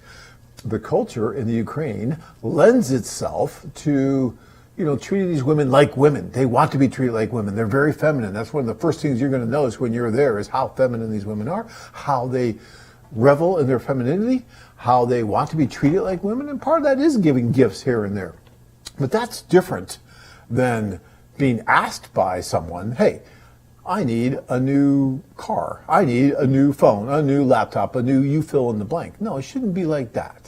The culture in the Ukraine lends itself to, treating these women like women. They want to be treated like women. They're very feminine. That's one of the first things you're going to notice when you're there is how feminine these women are, how they revel in their femininity, how they want to be treated like women. And part of that is giving gifts here and there. But that's different than being asked by someone, hey, I need a new car. I need a new phone, a new laptop, you fill in the blank. No, it shouldn't be like that.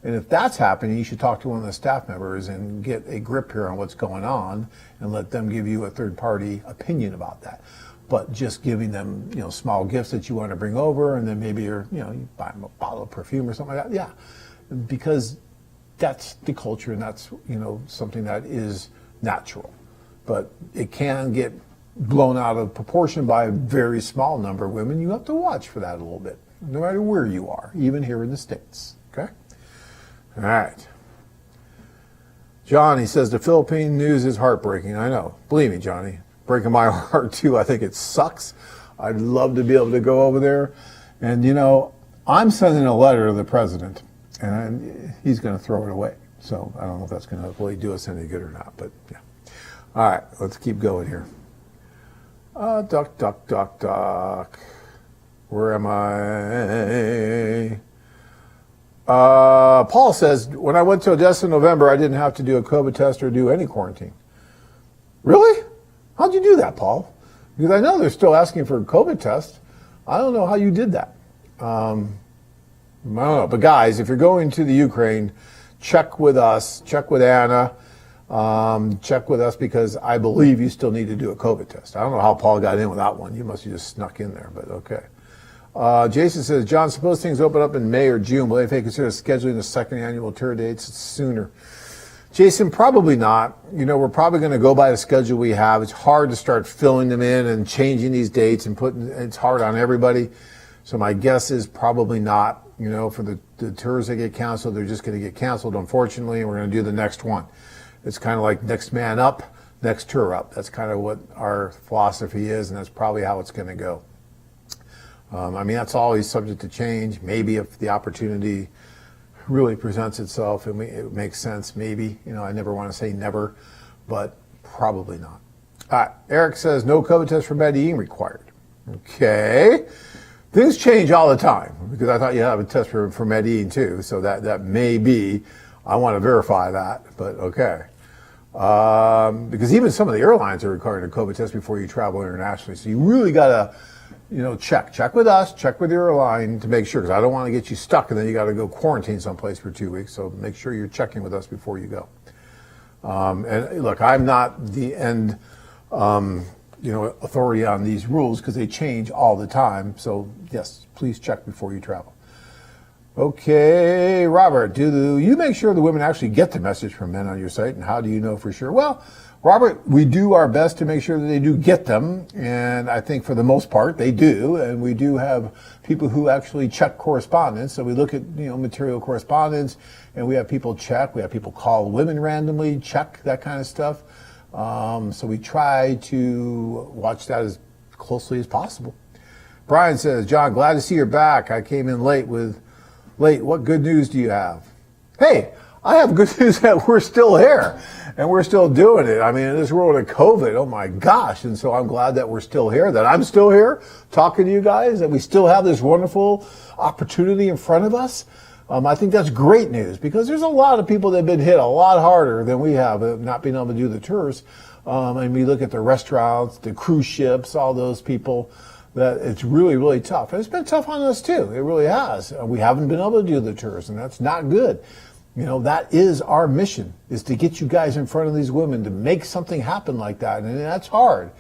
And if that's happening, you should talk to one of the staff members and get a grip here on what's going on and let them give you a third-party opinion about that. But just giving them, small gifts that you want to bring over, and then maybe you buy them a bottle of perfume or something like that. Yeah, because that's the culture, and that's, something that is natural. But it can get blown out of proportion by a very small number of women. You have to watch for that a little bit, no matter where you are, even here in the States. Okay? All right. Johnny says the Philippine news is heartbreaking. I know. Believe me, Johnny. Breaking my heart, too. I think it sucks. I'd love to be able to go over there. And, I'm sending a letter to the president, and he's going to throw it away. So I don't know if that's going to really do us any good or not. But, yeah. All right. Let's keep going here. Duck. Where am I? Paul says, when I went to Odessa in November, I didn't have to do a COVID test or do any quarantine. Really? How'd you do that, Paul? Because I know they're still asking for a COVID test. I don't know how you did that. I don't know. But guys, if you're going to the Ukraine, check with us, check with Anna, check with us, because I believe you still need to do a COVID test. I don't know how Paul got in without one. You must have just snuck in there, but okay. Jason says, John, suppose things open up in May or June, will they consider scheduling the second annual tour dates sooner? Jason, probably not. We're probably going to go by the schedule we have. It's hard to start filling them in and changing these dates and it's hard on everybody. So my guess is probably not. For the tours that get canceled, they're just going to get canceled, unfortunately, and we're going to do the next one. It's kind of like next man up, next tour up. That's kind of what our philosophy is, and that's probably how it's going to go. That's always subject to change. Maybe if the opportunity really presents itself and it makes sense, maybe. I never want to say never, but probably not. All right, Eric says no COVID test for Medellin required. Okay. Things change all the time, because I thought you have a test for Medellin too, so that may be. I want to verify that, but okay. Because even some of the airlines are requiring a COVID test before you travel internationally, so you really got to check with us, check with the airline to make sure, because I don't want to get you stuck and then you got to go quarantine someplace for 2 weeks. So make sure you're checking with us before you go. And look, I'm not the end, authority on these rules because they change all the time. So yes, please check before you travel. Okay, Robert, do you make sure the women actually get the message from men on your site, and how do you know for sure? Well, Robert, we do our best to make sure that they do get them, and I think for the most part they do, and we do have people who actually check correspondence. So we look at material correspondence, and we have people check. We have people call women randomly, check that kind of stuff. So we try to watch that as closely as possible. Brian says, John, glad to see you're back. I came in late. What good news do you have? Hey, I have good news that we're still here and we're still doing it. In this world of COVID, oh my gosh. And so I'm glad that we're still here, that I'm still here talking to you guys, that we still have this wonderful opportunity in front of us. I think that's great news, because there's a lot of people that have been hit a lot harder than we have, not being able to do the tours. And we look at the restaurants, the cruise ships, all those people, that it's really, really tough. And it's been tough on us too. It really has. We haven't been able to do the tours, and that's not good. That is our mission, is to get you guys in front of these women, to make something happen like that. And that's hard.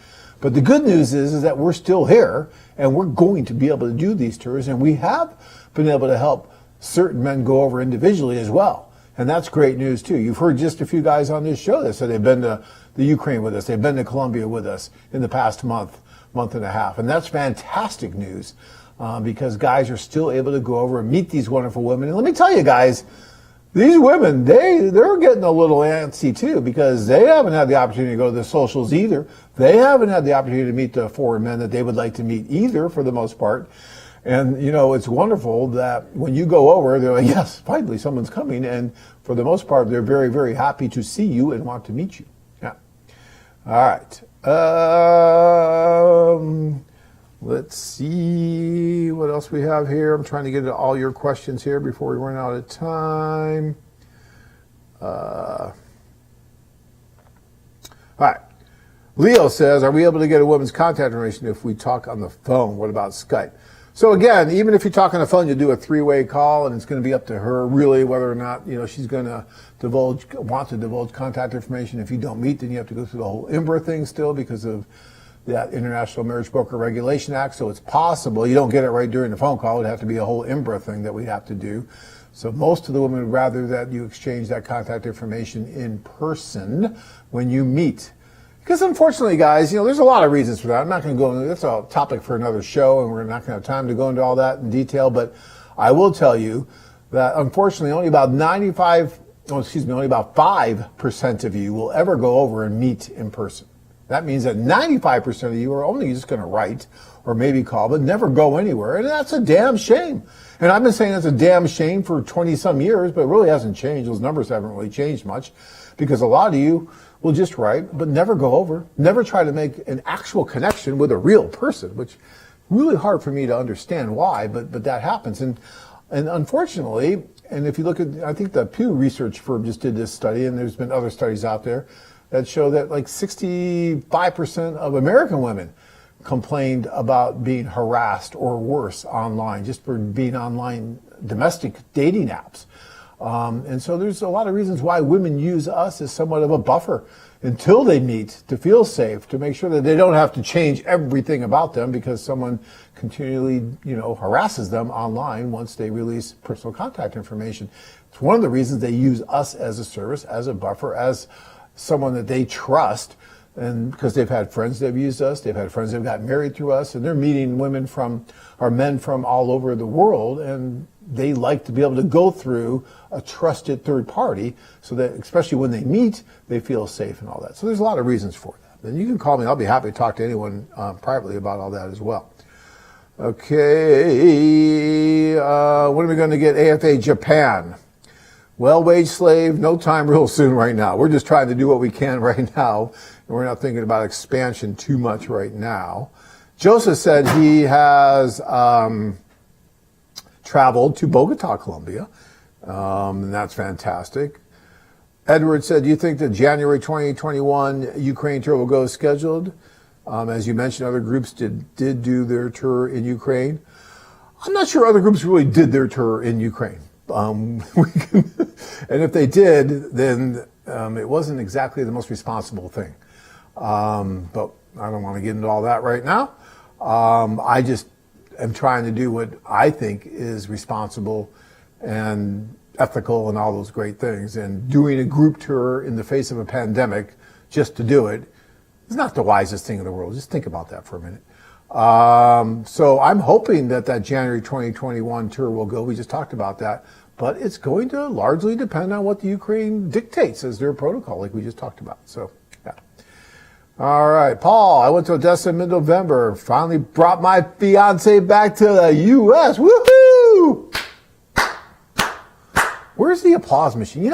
But the good news is that we're still here, and we're going to be able to do these tours, and we have been able to help certain men go over individually as well. And that's great news too. You've heard just a few guys on this show that said they've been to the Ukraine with us. They've been to Colombia with us in the past month and a half. And that's fantastic news, because guys are still able to go over and meet these wonderful women. And let me tell you guys, these women, they're getting a little antsy too, because they haven't had the opportunity to go to the socials either. They haven't had the opportunity to meet the foreign men that they would like to meet either, for the most part. And, it's wonderful that when you go over, they're like, yes, finally someone's coming. And for the most part, they're very, very happy to see you and want to meet you. Yeah. All right. Let's see what else we have here. I'm trying to get to all your questions here before we run out of time. All right. Leo says, are we able to get a woman's contact information if we talk on the phone? What about Skype? So again, even if you talk on the phone, you do a three-way call, and it's going to be up to her really whether or not she's going to want to divulge contact information. If you don't meet, then you have to go through the whole IMBRA thing still, because of that International Marriage Broker Regulation Act. So it's possible you don't get it right during the phone call. It'd have to be a whole IMBRA thing that we have to do. So most of the women would rather that you exchange that contact information in person when you meet. Because unfortunately, guys, there's a lot of reasons for that. I'm not going to go into that's a topic for another show, and we're not going to have time to go into all that in detail. But I will tell you that unfortunately, only about 5% of you will ever go over and meet in person. That means that 95% of you are only just going to write or maybe call, but never go anywhere. And that's a damn shame. And I've been saying that's a damn shame for 20 some years, but it really hasn't changed. Those numbers haven't really changed much, because a lot of you will just write, but never go over, never try to make an actual connection with a real person, which really hard for me to understand why, but that happens. And unfortunately, and if you look at, I think the Pew Research firm just did this study, and there's been other studies out there that show that like 65% of American women complained about being harassed or worse online, just for being online domestic dating apps. And so there's a lot of reasons why women use us as somewhat of a buffer until they meet, to feel safe, to make sure that they don't have to change everything about them because someone continually, harasses them online once they release personal contact information. It's one of the reasons they use us as a service, as a buffer, as someone that they trust. And because they've had friends that have used us, they've had friends that have gotten married through us, and they're meeting men from all over the world, and they like to be able to go through a trusted third party so that, especially when they meet, they feel safe and all that. So there's a lot of reasons for that. And you can call me. I'll be happy to talk to anyone privately about all that as well. Okay, when are we going to get AFA Japan? Well, wage slave, no time real soon right now. We're just trying to do what we can right now. And we're not thinking about expansion too much right now. Joseph said he has traveled to Bogota, Colombia, and that's fantastic. Edward said, do you think the January 2021 Ukraine tour will go as scheduled? As you mentioned, other groups did do their tour in Ukraine. I'm not sure other groups really did their tour in Ukraine. And if they did, then it wasn't exactly the most responsible thing. But I don't want to get into all that right now. I just am trying to do what I think is responsible and ethical and all those great things. And doing a group tour in the face of a pandemic just to do it is not the wisest thing in the world. Just think about that for a minute. So I'm hoping that January 2021 tour will go. We just talked about that. But it's going to largely depend on what the Ukraine dictates as their protocol, like we just talked about. So, yeah. All right, Paul, I went to Odessa in mid-November. Finally brought my fiance back to the U.S. Woohoo! Where's the applause machine?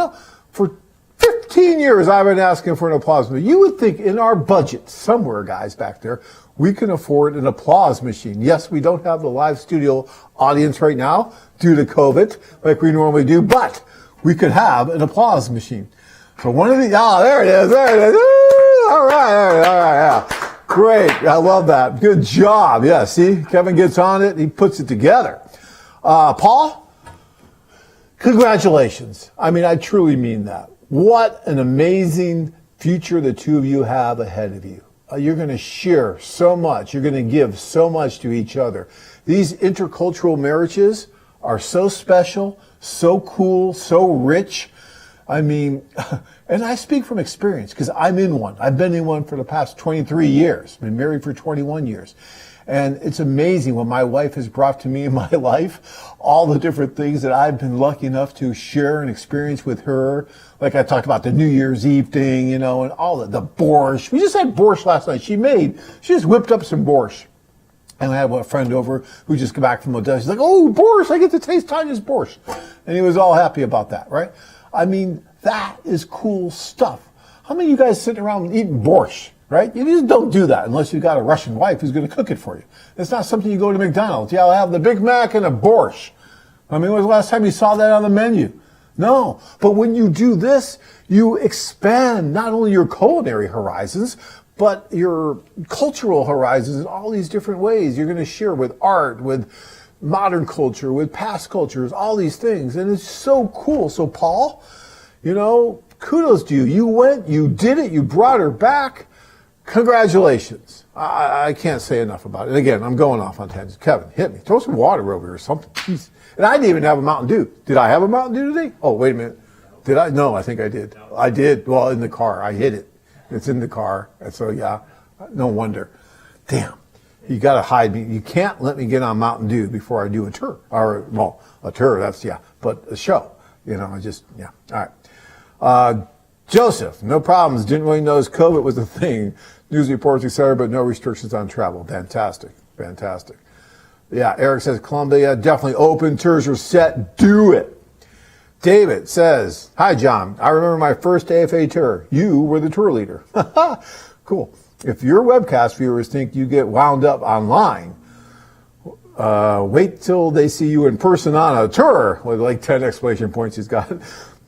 For 15 years I've been asking for an applause machine. You would think in our budget somewhere, guys, back there, we can afford an applause machine. Yes, we don't have the live studio audience right now due to COVID like we normally do, but we could have an applause machine. So one of the, there it is. Woo! All right, yeah. Great, I love that. Good job. Yeah, see, Kevin gets on it, he puts it together. Paul, congratulations. I mean, I truly mean that. What an amazing future the two of you have ahead of you. You're going to share so much. You're going to give so much to each other. These intercultural marriages are so special, so cool, so rich. I mean, and I speak from experience because I'm in one. I've been in one for the past 23 years. Been married for 21 years. And it's amazing what my wife has brought to me in my life, all the different things that I've been lucky enough to share and experience with her. Like I talked about the New Year's Eve thing, and all the borscht. We just had borscht last night. She just whipped up some borscht. And I had a friend over who just got back from Odessa. She's like, oh, borscht, I get to taste Tanya's borscht. And he was all happy about that, right? I mean, that is cool stuff. How many of you guys sitting around eating borscht? Right? You just don't do that unless you've got a Russian wife who's going to cook it for you. It's not something you go to McDonald's. Yeah, I'll have the Big Mac and a borscht. I mean, when was the last time you saw that on the menu? No. But when you do this, you expand not only your culinary horizons, but your cultural horizons in all these different ways. You're going to share with art, with modern culture, with past cultures, all these things. And it's so cool. So, Paul, kudos to you. You went, you did it, you brought her back. Congratulations. I can't say enough about it. And again, I'm going off on tangents. Kevin, hit me. Throw some water over here or something. Jeez. And I didn't even have a Mountain Dew. Did I have a Mountain Dew today? Oh, wait a minute. Did I? No, I think I did. I did. Well, in the car. I hid it. It's in the car. And so, yeah, no wonder. Damn. You got to hide me. You can't let me get on Mountain Dew before I do a tour. A tour, that's, yeah. But a show. All right. Joseph, no problems. Didn't really know COVID was a thing. News reports, etc., but no restrictions on travel. Fantastic. Yeah, Eric says Colombia, definitely open. Tours are set. Do it. David says, hi, John. I remember my first AFA tour. You were the tour leader. Cool. If your webcast viewers think you get wound up online, wait till they see you in person on a tour with like 10 exclamation points he's got.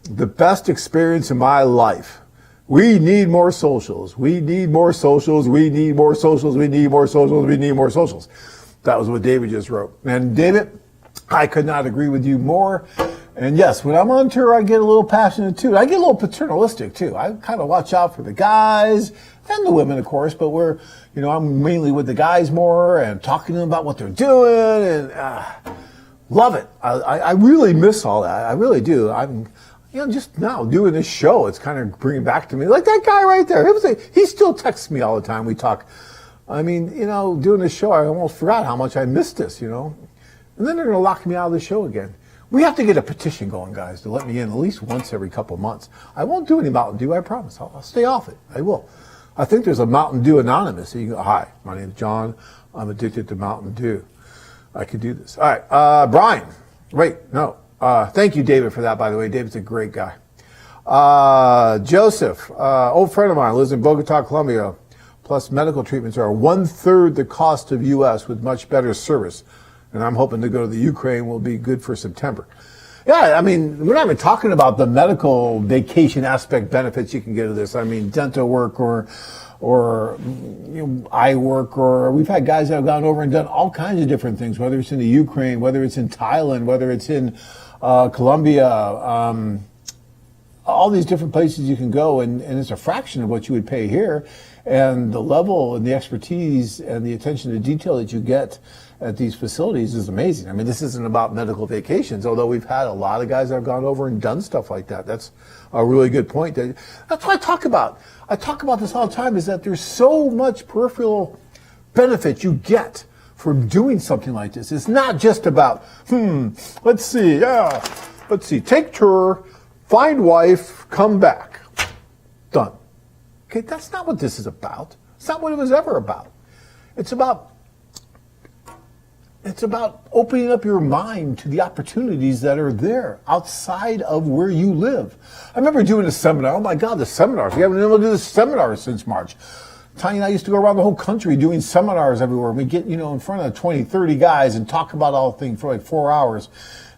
The best experience in my life. We need more socials. We need more socials. We need more socials. We need more socials. We need more socials. That was what David just wrote. And David, I could not agree with you more. And yes, when I'm on tour, I get a little passionate too. I get a little paternalistic too. I kind of watch out for the guys and the women, of course, but I'm mainly with the guys more and talking to them about what they're doing, and love it. I really miss all that. I really do. I'm, just now doing this show, it's kind of bringing back to me, like that guy right there. He still texts me all the time. We talk. I mean, doing this show, I almost forgot how much I missed this, And then they're going to lock me out of the show again. We have to get a petition going, guys, to let me in at least once every couple of months. I won't do any Mountain Dew, I promise. I'll stay off it. I will. I think there's a Mountain Dew Anonymous. So you can go, hi, my name's John. I'm addicted to Mountain Dew. I could do this. All right, Brian. Wait, no. Thank you, David, for that, by the way. David's a great guy. Joseph, old friend of mine, lives in Bogota, Colombia. Plus, medical treatments are 1/3 the cost of U.S. with much better service. And I'm hoping to go to the Ukraine will be good for September. Yeah, I mean, we're not even talking about the medical vacation aspect benefits you can get of this. I mean, dental work or eye work, or we've had guys that have gone over and done all kinds of different things, whether it's in the Ukraine, whether it's in Thailand, whether it's in Colombia, all these different places you can go, and it's a fraction of what you would pay here. And the level and the expertise and the attention to detail that you get at these facilities is amazing. I mean, this isn't about medical vacations, although we've had a lot of guys that have gone over and done stuff like that. That's a really good point. That's what I talk about. I talk about this all the time, is that there's so much peripheral benefit you get from doing something like this. It's not just about, let's see, take tour, find wife, come back. Done. Okay, that's not what this is about. It's not what it was ever about. It's about opening up your mind to the opportunities that are there outside of where you live. I remember doing a seminar. Oh my God, the seminars. We haven't been able to do the seminars since March. Tanya and I used to go around the whole country doing seminars everywhere. We get, in front of 20, 30 guys and talk about all things for like 4 hours.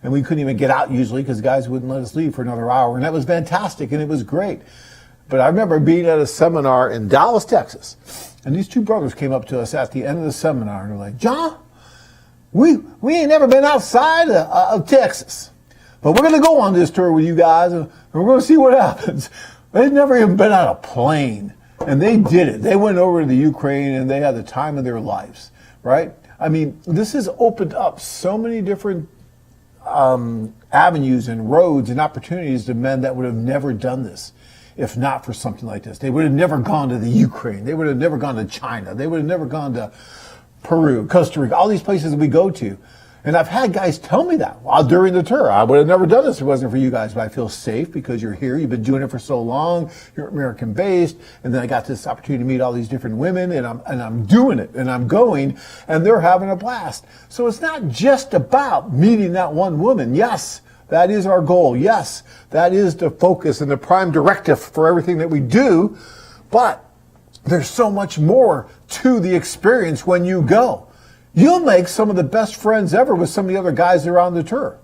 And we couldn't even get out usually because guys wouldn't let us leave for another hour. And that was fantastic and it was great. But I remember being at a seminar in Dallas, Texas. And these two brothers came up to us at the end of the seminar and they're like, John, we ain't never been outside of Texas, but we're going to go on this tour with you guys and we're going to see what happens. They'd never even been on a plane, and they did it. They went over to the Ukraine and they had the time of their lives, right? I mean, this has opened up so many different avenues and roads and opportunities to men that would have never done this if not for something like this. They would have never gone to the Ukraine. They would have never gone to China. They would have never gone to Peru, Costa Rica, all these places that we go to. And I've had guys tell me that during the tour. I would have never done this if it wasn't for you guys, but I feel safe because you're here. You've been doing it for so long. You're American based. And then I got this opportunity to meet all these different women, and I'm doing it, and I'm going, and they're having a blast. So it's not just about meeting that one woman. Yes, that is our goal. Yes, that is the focus and the prime directive for everything that we do. But there's so much more to the experience when you go. You'll make some of the best friends ever with some of the other guys that are on the tour.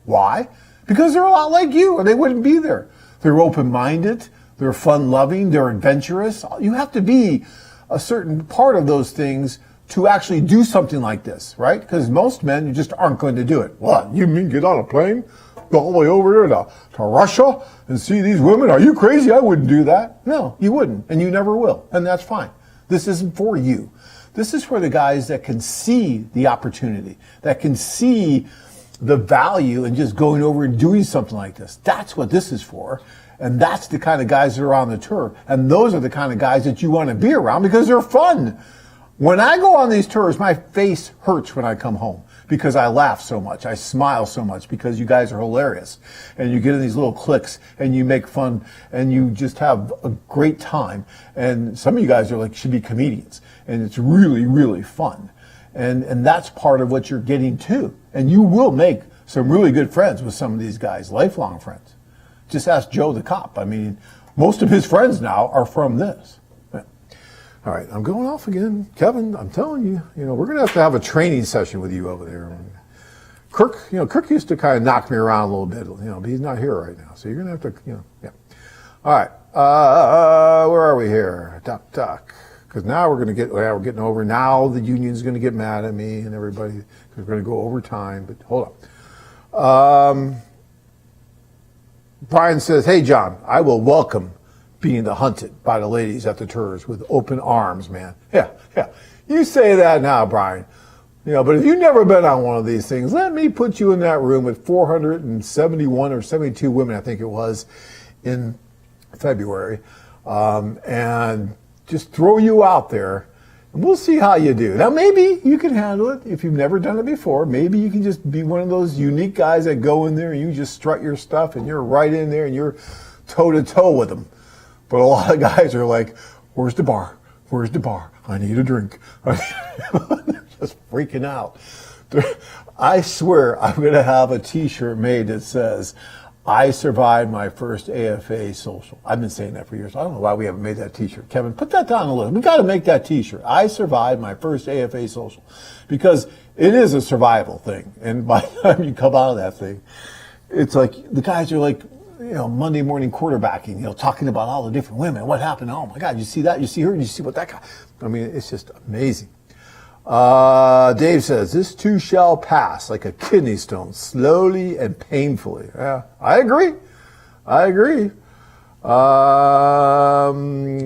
Why? Because they're a lot like you, or they wouldn't be there. They're open-minded, they're fun-loving, they're adventurous. You have to be a certain part of those things to actually do something like this, right? Because most men just aren't going to do it. What? You mean get on a plane, go all the way over there to Russia and see these women? Are you crazy? I wouldn't do that. No, you wouldn't, and you never will, and that's fine. This isn't for you. This is for the guys that can see the opportunity, that can see the value in just going over and doing something like this. That's what this is for. And that's the kind of guys that are on the tour. And those are the kind of guys that you want to be around because they're fun. When I go on these tours, my face hurts when I come home because I laugh so much. I smile so much because you guys are hilarious. And you get in these little cliques and you make fun and you just have a great time. And some of you guys are like, should be comedians. And it's really, really fun. And that's part of what you're getting too. And you will make some really good friends with some of these guys, lifelong friends. Just ask Joe the cop. I mean, most of his friends now are from this. All right, I'm going off again. Kevin, I'm telling you, we're going to have a training session with you over there. Kirk used to kind of knock me around a little bit, but he's not here right now. So you're going to have to, yeah. All right, where are we here? Doc. Because now we're getting over. Now the union's going to get mad at me and everybody because we're going to go overtime. But hold on. Brian says, hey, John, I will welcome being hunted by the ladies at the tours with open arms, man. Yeah. You say that now, Brian. But if you've never been on one of these things, let me put you in that room with 471 or 72 women, I think it was, in February, and just throw you out there, and we'll see how you do. Now, maybe you can handle it if you've never done it before. Maybe you can just be one of those unique guys that go in there and you just strut your stuff and you're right in there and you're toe-to-toe with them. But a lot of guys are like, where's the bar? Where's the bar? I need a drink. They're just freaking out. I swear I'm going to have a T-shirt made that says, I survived my first AFA social. I've been saying that for years. I don't know why we haven't made that T-shirt. Kevin, put that down on the list. We got to make that T-shirt. I survived my first AFA social. Because it is a survival thing. And by the time you come out of that thing, it's like the guys are like, Monday morning quarterbacking, talking about all the different women. What happened? Oh my God, you see that? You see her? And you see what that guy? I mean, it's just amazing. Dave says, this too shall pass like a kidney stone, slowly and painfully. Yeah, I agree.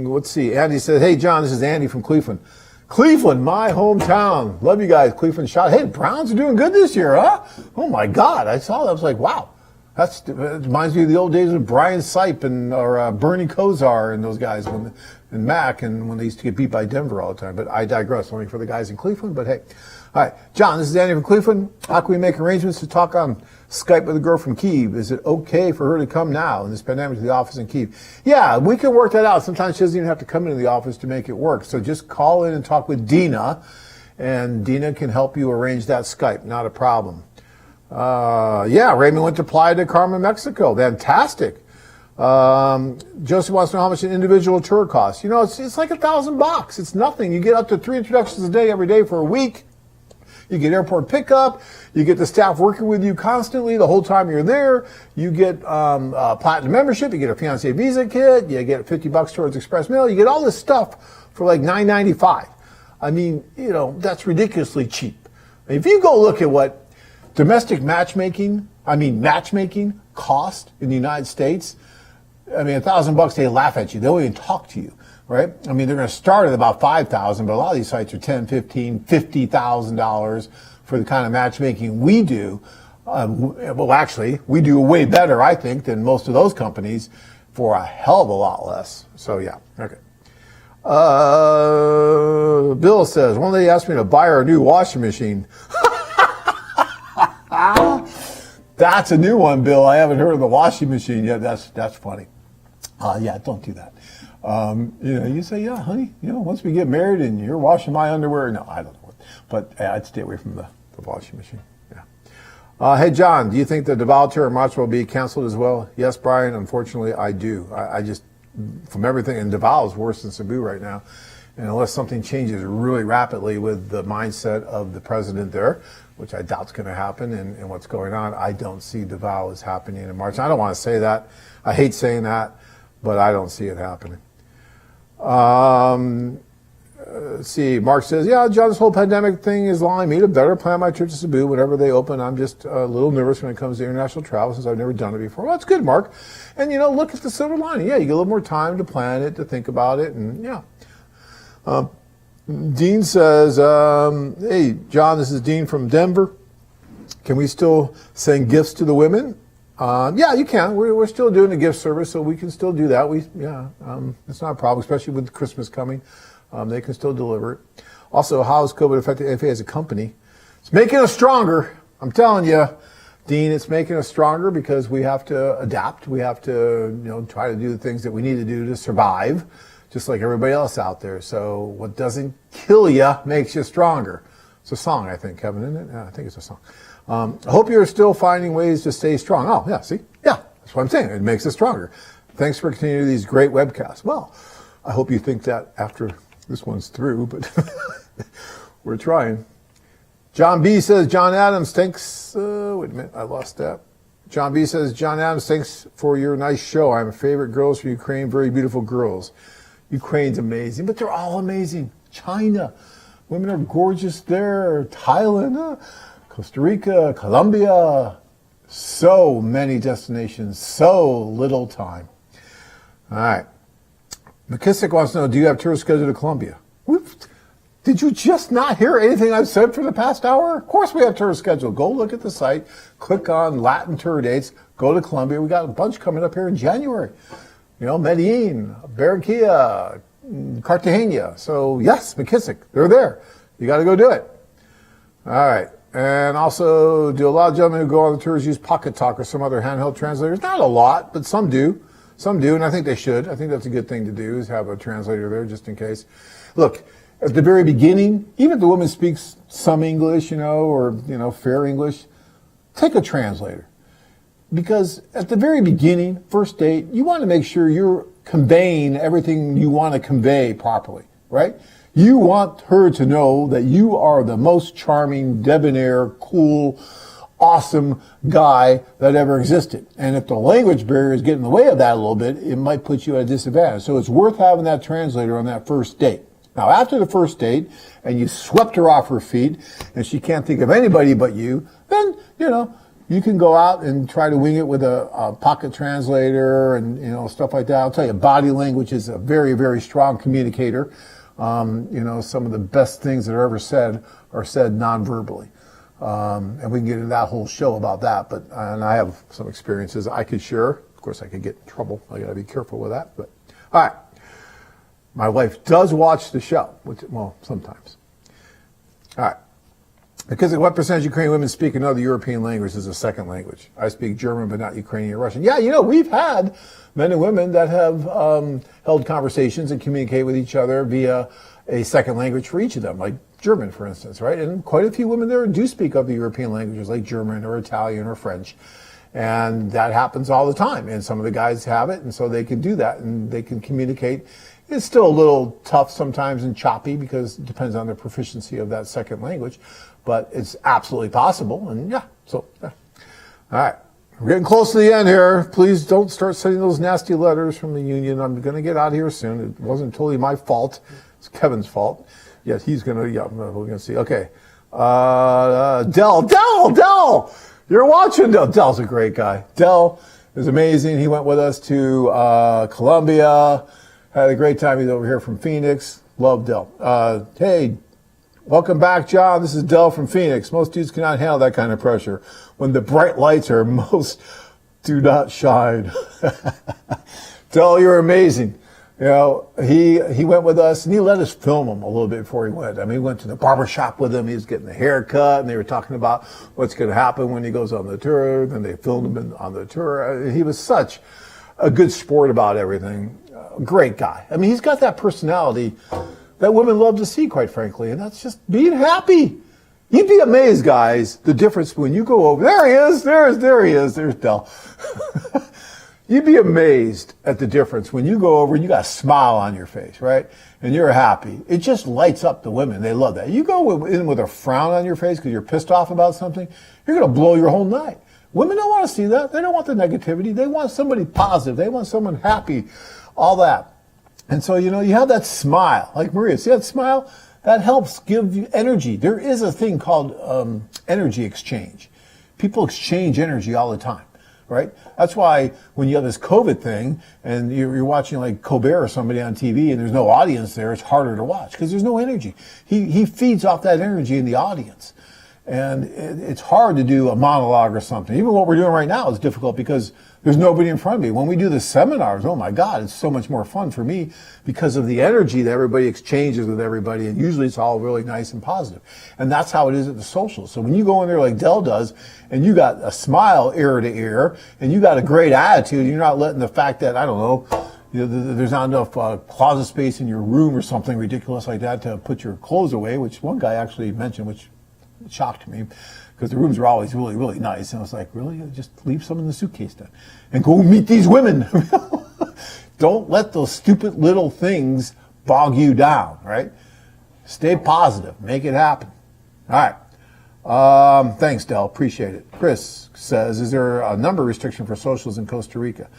Let's see. Andy says, hey, John, this is Andy from Cleveland. Cleveland, my hometown. Love you guys. Cleveland shot. Hey, Browns are doing good this year, huh? Oh my God. I saw that. I was like, wow. It reminds me of the old days of Brian Sipe or Bernie Kosar and those guys and Mac, and when they used to get beat by Denver all the time. But I digress, only for the guys in Cleveland. But hey, all right, John, this is Danny from Cleveland. How can we make arrangements to talk on Skype with a girl from Kyiv? Is it okay for her to come now in this pandemic to the office in Kyiv? Yeah, we can work that out. Sometimes she doesn't even have to come into the office to make it work. So just call in and talk with Dina, and Dina can help you arrange that Skype. Not a problem. Raymond went to Playa del Carmen, Mexico. Fantastic. Joseph wants to know how much an individual tour costs. It's like $1,000. It's nothing. You get up to 3 introductions a day every day for a week. You get airport pickup. You get the staff working with you constantly the whole time you're there. You get platinum membership. You get a fiancé visa kit. You get $50 towards express mail. You get all this stuff for like $9.95. I mean, that's ridiculously cheap. If you go look at what domestic matchmaking cost in the United States, I mean, $1,000, they laugh at you. They won't even talk to you, right? I mean, they're going to start at about $5,000, but a lot of these sites are $10,000, $15,000, $50,000 for the kind of matchmaking we do. Well, actually, we do way better, I think, than most of those companies for a hell of a lot less. So, yeah, okay. Bill says, one lady asked me to buy her a new washing machine. That's a new one, Bill. I haven't heard of the washing machine yet. That's funny. Don't do that. You say, yeah, honey, once we get married and you're washing my underwear. No, I don't know. But I'd stay away from the washing machine. Yeah. Hey, John, do you think the Davao tour march will be canceled as well? Yes, Brian, unfortunately, I do. I just, from everything, and Davao is worse than Cebu right now. And unless something changes really rapidly with the mindset of the president there, which I doubt is going to happen, and what's going on, I don't see Davao as happening in March. I don't want to say that. I hate saying that, but I don't see it happening. Let's see. Mark says, yeah, John, this whole pandemic thing is allowing me to better plan my trip to Cebu whenever they open. I'm just a little nervous when it comes to international travel since I've never done it before. Well, that's good, Mark. And, look at the silver lining. Yeah, you get a little more time to plan it, to think about it, and yeah. Dean says, hey, John, this is Dean from Denver. Can we still send gifts to the women? Yeah, you can. We're still doing a gift service, so we can still do that. It's not a problem, especially with Christmas coming. They can still deliver it. Also, how has COVID affected AFA as a company? It's making us stronger. I'm telling you, Dean, it's making us stronger because we have to adapt. We have to, try to do the things that we need to do to survive, just like everybody else out there. So what doesn't kill you makes you stronger. It's a song, I think, Kevin, isn't it? Yeah, I think it's a song. I hope you're still finding ways to stay strong. Oh, yeah, see? Yeah, that's what I'm saying. It makes us stronger. Thanks for continuing these great webcasts. Well, I hope you think that after this one's through, but we're trying. John B. says, John Adams, thanks. Wait a minute, I lost that. John B. says, John Adams, thanks for your nice show. I'm a favorite girls from Ukraine, very beautiful girls. Ukraine's amazing, but they're all amazing. China, women are gorgeous there. Thailand, Costa Rica, Colombia, So many destinations, so little time. All right. McKissick wants to know, do you have tours scheduled to Colombia? Did you just not hear anything I've said for the past hour? Of course we have tours scheduled. Go look at the site, click on Latin tour dates, go to Colombia. We got a bunch coming up here in January. You know, Medellin, Barranquilla, Cartagena. So yes, McKissick, they're there. You got to go do it. All right. And also, do a lot of gentlemen who go on the tours use Pocket Talk or some other handheld translators? Not a lot, but some do. Some do, and I think they should. I think that's a good thing to do, is have a translator there just in case. Look, at the very beginning, even if the woman speaks some English, or, fair English, take a translator. Because at the very beginning, first date, you want to make sure you're conveying everything you want to convey properly, right? You want her to know that you are the most charming, debonair, cool, awesome guy that ever existed. And if the language barrier is getting in the way of that a little bit, it might put you at a disadvantage. So it's worth having that translator on that first date. Now, after the first date, and you swept her off her feet, and she can't think of anybody but you, then, you can go out and try to wing it with a pocket translator and, stuff like that. I'll tell you, body language is a very, very strong communicator. Some of the best things that are ever said are said non-verbally. And we can get into that whole show about that, and I have some experiences I could share. Of course, I could get in trouble. I gotta be careful with that, but all right. My wife does watch the show, sometimes. All right. Because what percentage of Ukrainian women speak another European language as a second language? I speak German, but not Ukrainian or Russian. Yeah, we've had men and women that have held conversations and communicate with each other via a second language for each of them, like German, for instance, right? And quite a few women there do speak other European languages like German or Italian or French. And that happens all the time. And some of the guys have it, and so they can do that, and they can communicate. It's still a little tough sometimes and choppy because it depends on the proficiency of that second language, but it's absolutely possible. And yeah. All right. We're getting close to the end here. Please don't start sending those nasty letters from the union. I'm going to get out of here soon. It wasn't totally my fault. It's Kevin's fault. Yes, he's going to, we're going to see. Okay. Dell, you're watching Dell. Dell's a great guy. Dell is amazing. He went with us to Colombia. Had a great time. He's over here from Phoenix. Love Dell. Hey, welcome back, John. This is Dell from Phoenix. Most dudes cannot handle that kind of pressure. When the bright lights are most do not shine. Dell, you're amazing. He went with us, and he let us film him a little bit before he went. I mean, we went to the barber shop with him. He was getting a haircut, and they were talking about what's going to happen when he goes on the tour. Then they filmed him on the tour. He was such a good sport about everything. Great guy. I mean, he's got that personality that women love to see, quite frankly, and that's just being happy. You'd be amazed, guys, the difference when you go over. There he is. There he is. There's Dell. You'd be amazed at the difference when you go over and you got a smile on your face, right? And you're happy. It just lights up the women. They love that. You go in with a frown on your face because you're pissed off about something, you're going to blow your whole night. Women don't want to see that. They don't want the negativity. They want somebody positive. They want someone happy, all that. And so, you have that smile. Like Maria, see that smile? That helps give you energy. There is a thing called energy exchange. People exchange energy all the time, right? That's why when you have this COVID thing and you're watching like Colbert or somebody on TV and there's no audience there, it's harder to watch because there's no energy. He feeds off that energy in the audience. And it's hard to do a monologue or something. Even what we're doing right now is difficult because there's nobody in front of me. When we do the seminars, oh my God, it's so much more fun for me because of the energy that everybody exchanges with everybody. And usually it's all really nice and positive. And that's how it is at the socials. So when you go in there like Dell does and you got a smile ear to ear and you got a great attitude, you're not letting the fact that, I don't know, there's not enough closet space in your room or something ridiculous like that to put your clothes away, which one guy actually mentioned, which shocked me because the rooms are always really, really nice. And I was like, really? Just leave some in the suitcase then and go meet these women. Don't let those stupid little things bog you down, right? Stay positive. Make it happen. All right. Thanks, Del. Appreciate it. Chris says, is there a number restriction for socials in Costa Rica?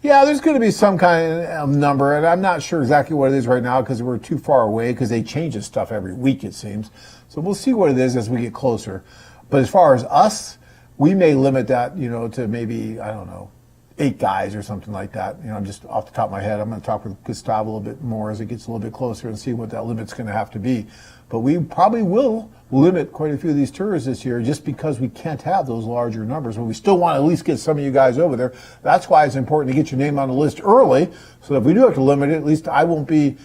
Yeah, there's going to be some kind of number, and I'm not sure exactly what it is right now because we're too far away because they change this stuff every week, it seems. So we'll see what it is as we get closer. But as far as us, we may limit that, to maybe, I don't know, 8 guys or something like that. Just off the top of my head. I'm going to talk with Gustavo a little bit more as it gets a little bit closer and see what that limit's going to have to be. But we probably will limit quite a few of these tours this year just because we can't have those larger numbers. But we still want to at least get some of you guys over there. That's why it's important to get your name on the list early, so that if we do have to limit it, at least I won't be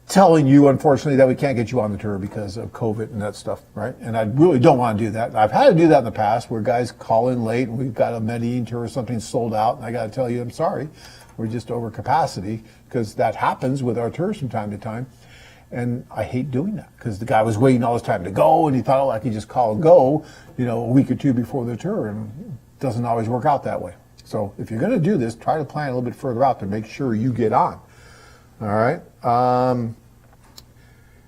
telling you, unfortunately, that we can't get you on the tour because of COVID and that stuff, right? And I really don't want to do that. I've had to do that in the past where guys call in late and we've got a Medellin tour or something sold out, and I got to tell you, I'm sorry, we're just over capacity, because that happens with our tours from time to time. And I hate doing that because the guy was waiting all this time to go, and he thought, I could just call and go, a week or two before the tour, and it doesn't always work out that way. So if you're going to do this, try to plan a little bit further out to make sure you get on. All right.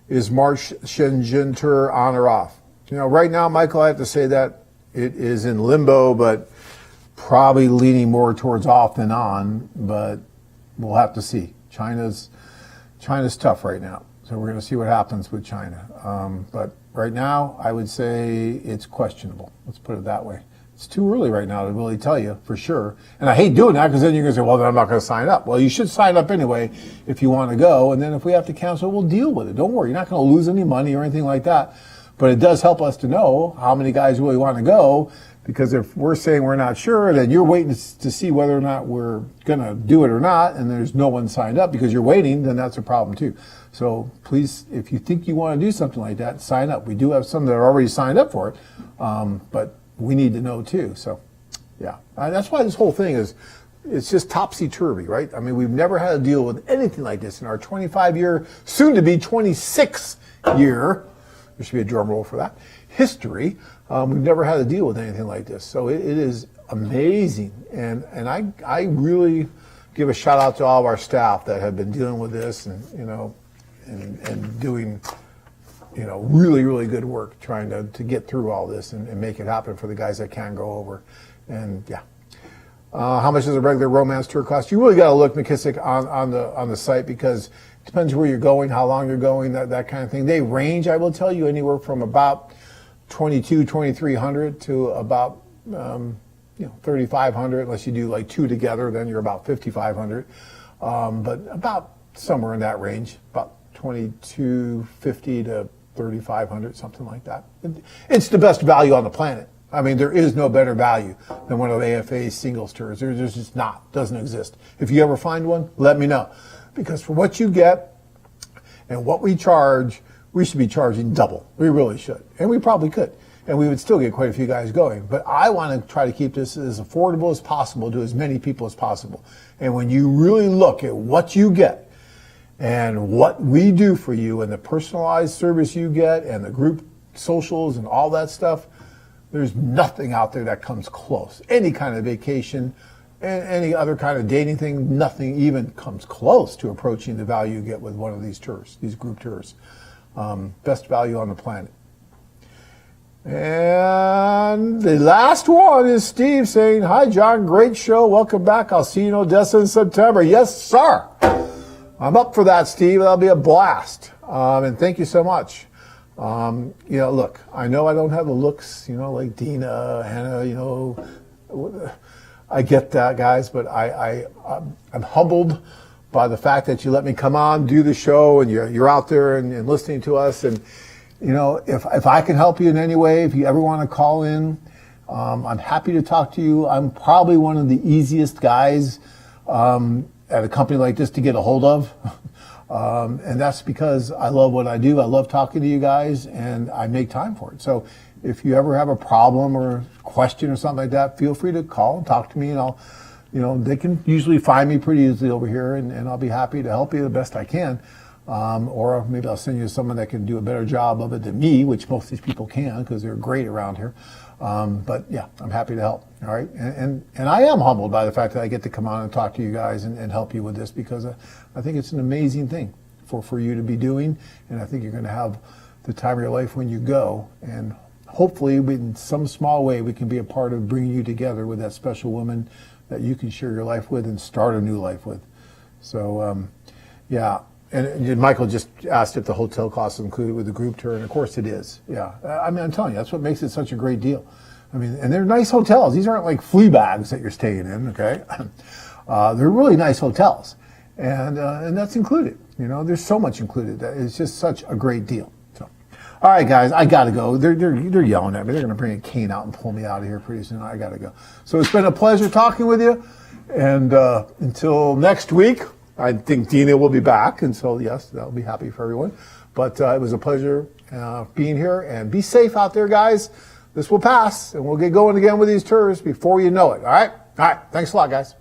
Is March Shenzhen tour on or off? Right now, Michael, I have to say that it is in limbo, but probably leaning more towards off than on, but we'll have to see. China's tough right now, so we're going to see what happens with China. But right now, I would say it's questionable. Let's put it that way. It's too early right now to really tell you for sure. And I hate doing that because then you're going to say, well, then I'm not going to sign up. Well, you should sign up anyway if you want to go. And then if we have to cancel, we'll deal with it. Don't worry. You're not going to lose any money or anything like that. But it does help us to know how many guys really want to go, because if we're saying we're not sure, then you're waiting to see whether or not we're going to do it or not, and there's no one signed up because you're waiting, then that's a problem too. So please, if you think you want to do something like that, sign up. We do have some that are already signed up for it, but we need to know too. So, yeah, that's why this whole thing it's just topsy-turvy, right? I mean, we've never had to deal with anything like this in our 25-year, soon-to-be 26-year, there should be a drum roll for that, history. We've never had to deal with anything like this. So it is amazing. And I really give a shout out to all of our staff that have been dealing with this and doing really, really good work trying to get through all this and make it happen for the guys that can go over. And yeah. How much does a regular romance tour cost? You really got to look, McKissick, on the site, because it depends where you're going, how long you're going, that kind of thing. They range, I will tell you, anywhere from about $2,300 to about $3,500. Unless you do like 2 together, then you're about $5,500. But about somewhere in that range, about $2,250 to $3,500, something like that. It's the best value on the planet. I mean, there is no better value than one of AFA's singles tours. There's just not, doesn't exist. If you ever find one, let me know. Because for what you get and what we charge, we should be charging double. We really should. And we probably could. And we would still get quite a few guys going. But I want to try to keep this as affordable as possible to as many people as possible. And when you really look at what you get and what we do for you and the personalized service you get and the group socials and all that stuff, there's nothing out there that comes close. Any kind of vacation, and any other kind of dating thing, nothing even comes close to approaching the value you get with one of these tours, these group tours. Best value on the planet. And the last one is Steve saying, hi, John, great show. Welcome back. I'll see you in Odessa in September. Yes, sir. I'm up for that, Steve. That'll be a blast. And thank you so much. Look, I know I don't have the looks, like Dina, Hannah, I get that, guys, but I'm humbled by the fact that you let me come on, do the show, and you're out there and listening to us. And, if I can help you in any way, if you ever want to call in, I'm happy to talk to you. I'm probably one of the easiest guys at a company like this to get a hold of. And that's because I love what I do. I love talking to you guys, and I make time for it. So if you ever have a problem or a question or something like that, feel free to call and talk to me, and I'll, they can usually find me pretty easily over here, and I'll be happy to help you the best I can. Or maybe I'll send you someone that can do a better job of it than me, which most of these people can because they're great around here. But yeah, I'm happy to help. All right. And I am humbled by the fact that I get to come on and talk to you guys and help you with this, because I think it's an amazing thing for you to be doing. And I think you're going to have the time of your life when you go. And hopefully in some small way, we can be a part of bringing you together with that special woman that you can share your life with and start a new life with. So, yeah. And Michael just asked if the hotel cost is included with the group tour, and of course it is. Yeah, I mean, I'm telling you, that's what makes it such a great deal. I mean, and they're nice hotels. These aren't like flea bags that you're staying in, okay? They're really nice hotels, and that's included. You know, there's so much included. It's just such a great deal. So, all right, guys, I gotta go. They're yelling at me. They're gonna bring a cane out and pull me out of here pretty soon. I gotta go. So it's been a pleasure talking with you, and until next week, I think Dina will be back, and so yes, that'll be happy for everyone. But it was a pleasure being here, and be safe out there, guys. This will pass, and we'll get going again with these tours before you know it. All right. Thanks a lot, guys.